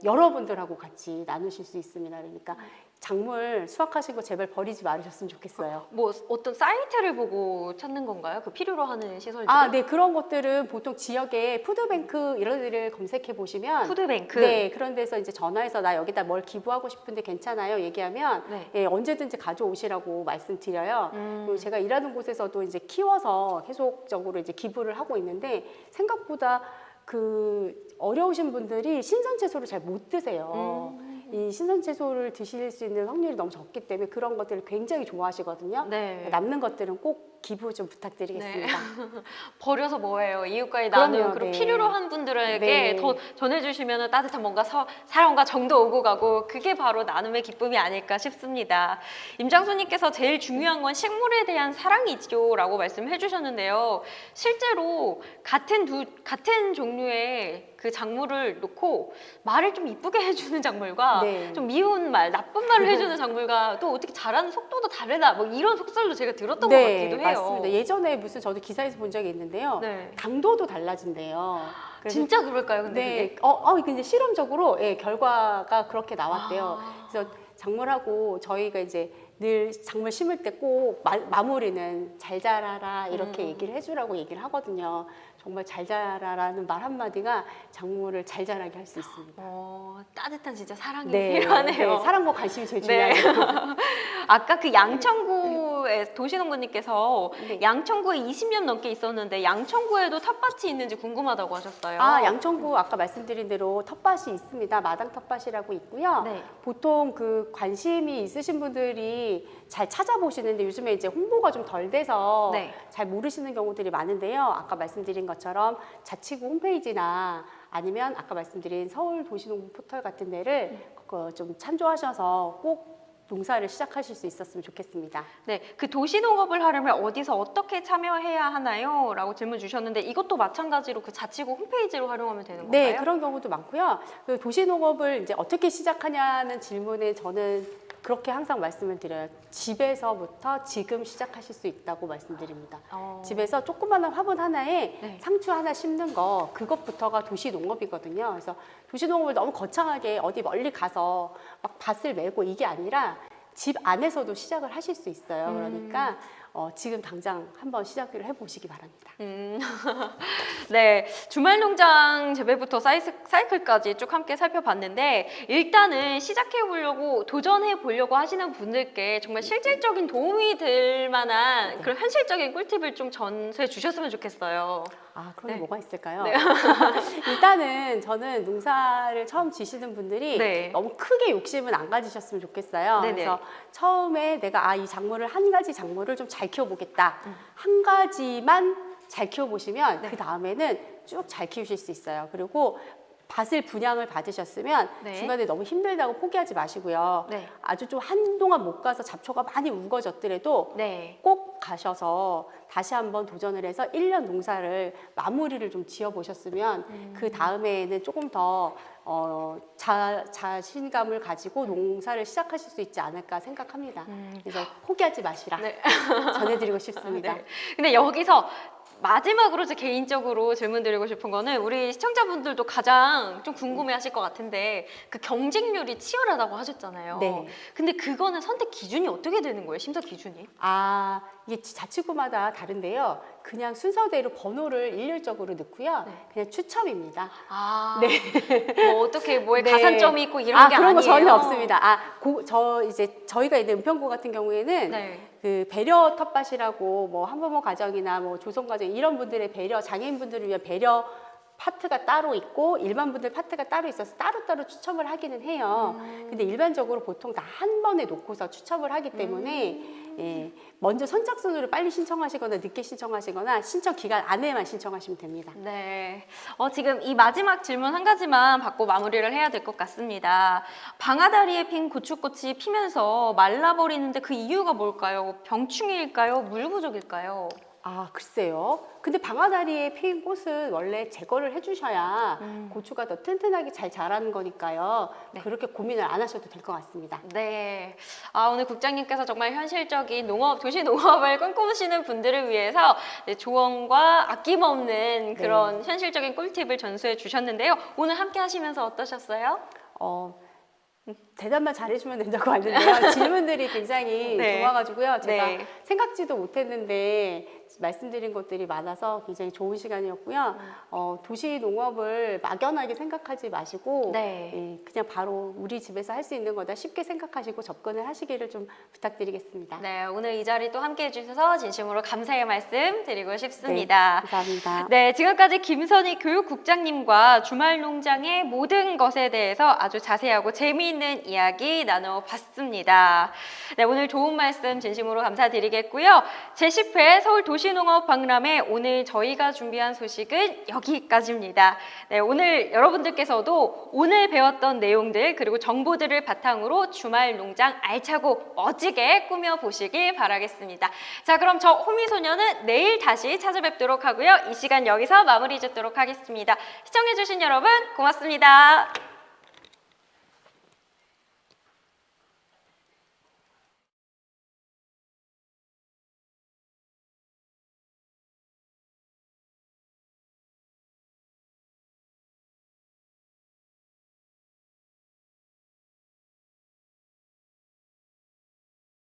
여러분들하고 같이 나누실 수 있습니다. 그러니까 작물 수확하신 거 제발 버리지 말으셨으면 좋겠어요. 뭐 어떤 사이트를 보고 찾는 건가요? 그 필요로 하는 시설들? 네, 그런 것들은 보통 지역에 푸드뱅크 이런 데를 검색해 보시면 푸드뱅크. 네, 그런 데서 이제 전화해서 나 여기다 뭘 기부하고 싶은데 괜찮아요? 얘기하면 네. 예, 언제든지 가져오시라고 말씀드려요. 그리고 제가 일하는 곳에서도 이제 키워서 계속적으로 이제 기부를 하고 있는데 생각보다 그 어려우신 분들이 신선 채소를 잘 못 드세요. 이 신선 채소를 드실 수 있는 확률이 너무 적기 때문에 그런 것들을 굉장히 좋아하시거든요. 네. 남는 것들은 꼭 기부 좀 부탁드리겠습니다. 버려서 뭐해요? 이웃과의 그럼요, 나눔, 그리고 네. 필요로 한 분들에게 네. 더 전해주시면 따뜻한 뭔가 사랑과 정도 오고 가고 그게 바로 나눔의 기쁨이 아닐까 싶습니다. 임장수님께서 제일 중요한 건 식물에 대한 사랑이죠 라고 말씀해 주셨는데요. 실제로 같은 종류의 그 작물을 놓고 말을 좀 이쁘게 해주는 작물과 네. 좀 미운 말, 나쁜 말을 해주는 작물과 또 어떻게 자라는 속도도 다르다 뭐 이런 속설도 제가 들었던 것 같기도 해요. 맞습니다. 예전에 무슨 저도 기사에서 본 적이 있는데요. 네. 당도도 달라진대요. 그래서 진짜 그럴까요? 근데 네, 그게? 근데 실험적으로 결과가 그렇게 나왔대요. 그래서 작물하고 저희가 이제 늘 작물 심을 때 꼭 마무리는 잘 자라라 이렇게 얘기를 해주라고 얘기를 하거든요. 정말 잘 자라라는 말 한마디가 작물을 잘 자라게 할 수 있습니다. 따뜻한 진짜 사랑이 네, 필요하네요. 네, 사랑과 관심이 제일 네. 중요하죠. 아까 그 양천구에 도시농부님께서 네. 양천구에 20년 넘게 있었는데 양천구에도 텃밭이 있는지 궁금하다고 하셨어요. 아, 양천구 아까 말씀드린 대로 텃밭이 있습니다. 마당 텃밭이라고 있고요. 네. 보통 그 관심이 있으신 분들이 잘 찾아보시는데 요즘에 이제 홍보가 좀 덜 돼서 네. 잘 모르시는 경우들이 많은데요. 아까 말씀드린 것처럼 자치구 홈페이지나 아니면 아까 말씀드린 서울 도시농부 포털 같은 데를 좀 참조하셔서 꼭 농사를 시작하실 수 있었으면 좋겠습니다. 네, 그 도시농업을 하려면 어디서 어떻게 참여해야 하나요? 라고 질문 주셨는데 이것도 마찬가지로 그 자치구 홈페이지로 활용하면 되는 건가요? 네, 그런 경우도 많고요. 그 도시농업을 이제 어떻게 시작하냐는 질문에 저는 그렇게 항상 말씀을 드려요. 집에서부터 지금 시작하실 수 있다고 말씀드립니다. 집에서 조그마한 화분 하나에 네. 상추 하나 심는 거 그것부터가 도시농업이거든요. 그래서 도시농업을 너무 거창하게 어디 멀리 가서 막 밭을 메고 이게 아니라 집 안에서도 시작을 하실 수 있어요. 그러니까 지금 당장 한번 시작을 해보시기 바랍니다. 네, 주말 농장 재배부터 사이클까지 쭉 함께 살펴봤는데 일단은 시작해 보려고 도전해 보려고 하시는 분들께 정말 실질적인 도움이 될 만한 그런 현실적인 꿀팁을 좀 전수해 주셨으면 좋겠어요. 아, 그런 게 네. 뭐가 있을까요? 네. 일단은 저는 농사를 처음 지시는 분들이 네. 너무 크게 욕심은 안 가지셨으면 좋겠어요. 네네. 그래서 처음에 내가 이 작물을 한 가지 작물을 좀 잘 키워보겠다. 한 가지만 잘 키워보시면 네. 그 다음에는 쭉 잘 키우실 수 있어요. 그리고 밭을 분양을 받으셨으면 네. 중간에 너무 힘들다고 포기하지 마시고요. 네. 아주 좀 한동안 못 가서 잡초가 많이 우거졌더라도 네. 꼭 가셔서 다시 한번 도전을 해서 1년 농사를 마무리를 좀 지어보셨으면 그 다음에는 조금 더 자신감을 가지고 농사를 시작하실 수 있지 않을까 생각합니다. 그래서 포기하지 마시라 네. 전해드리고 싶습니다. 네. 근데 여기서 마지막으로 제 개인적으로 질문 드리고 싶은 거는 우리 시청자분들도 가장 좀 궁금해 하실 것 같은데 그 경쟁률이 치열하다고 하셨잖아요. 네. 근데 그거는 선택 기준이 어떻게 되는 거예요? 심사 기준이? 아, 이게 자치구마다 다른데요. 그냥 순서대로 번호를 일률적으로 넣고요. 네. 그냥 추첨입니다. 아, 네. 뭐 어떻게 뭐에 네. 가산점이 있고 이런 게 그런 거 아니에요? 전혀 없습니다. 저희가 있는 은평구 같은 경우에는 네. 그 배려 텃밭이라고 뭐 한부모 가정이나 뭐 조성 가정 이런 분들의 배려 장애인분들을 위한 배려 파트가 따로 있고 일반 분들 파트가 따로 있어서 따로따로 추첨을 하기는 해요. 근데 일반적으로 보통 다 한 번에 놓고서 추첨을 하기 때문에 예, 먼저 선착순으로 빨리 신청하시거나 늦게 신청하시거나 신청 기간 안에만 신청하시면 됩니다. 네. 지금 이 마지막 질문 한 가지만 받고 마무리를 해야 될 것 같습니다. 방아다리에 핀 고추꽃이 피면서 말라버리는데 그 이유가 뭘까요? 병충해일까요? 물 부족일까요? 아, 글쎄요. 근데 방아다리에 피인 꽃은 원래 제거를 해주셔야 고추가 더 튼튼하게 잘 자라는 거니까요. 네. 그렇게 고민을 안 하셔도 될 것 같습니다. 네. 오늘 국장님께서 정말 현실적인 농업, 도시 농업을 꿈꾸시는 분들을 위해서 조언과 아낌없는 그런 현실적인 꿀팁을 전수해 주셨는데요. 오늘 함께 하시면서 어떠셨어요? 대답만 잘해주면 된다고 왔는데요. 질문들이 굉장히 네. 좋아가지고요. 제가 네. 생각지도 못했는데 말씀드린 것들이 많아서 굉장히 좋은 시간이었고요. 도시 농업을 막연하게 생각하지 마시고 네. 예, 그냥 바로 우리 집에서 할 수 있는 거다 쉽게 생각하시고 접근을 하시기를 좀 부탁드리겠습니다. 네, 오늘 이 자리 또 함께 해주셔서 진심으로 감사의 말씀 드리고 싶습니다. 네, 감사합니다. 네, 지금까지 김선희 교육국장님과 주말 농장의 모든 것에 대해서 아주 자세하고 재미있는 이야기 나눠봤습니다. 네, 오늘 좋은 말씀 진심으로 감사드리겠고요. 제10회 서울 도시농업 박람회 오늘 저희가 준비한 소식은 여기까지입니다. 네, 오늘 여러분들께서도 오늘 배웠던 내용들 그리고 정보들을 바탕으로 주말 농장 알차고 멋지게 꾸며보시길 바라겠습니다. 자, 그럼 저 호미소녀는 내일 다시 찾아뵙도록 하고요. 이 시간 여기서 마무리 짓도록 하겠습니다. 시청해주신 여러분 고맙습니다.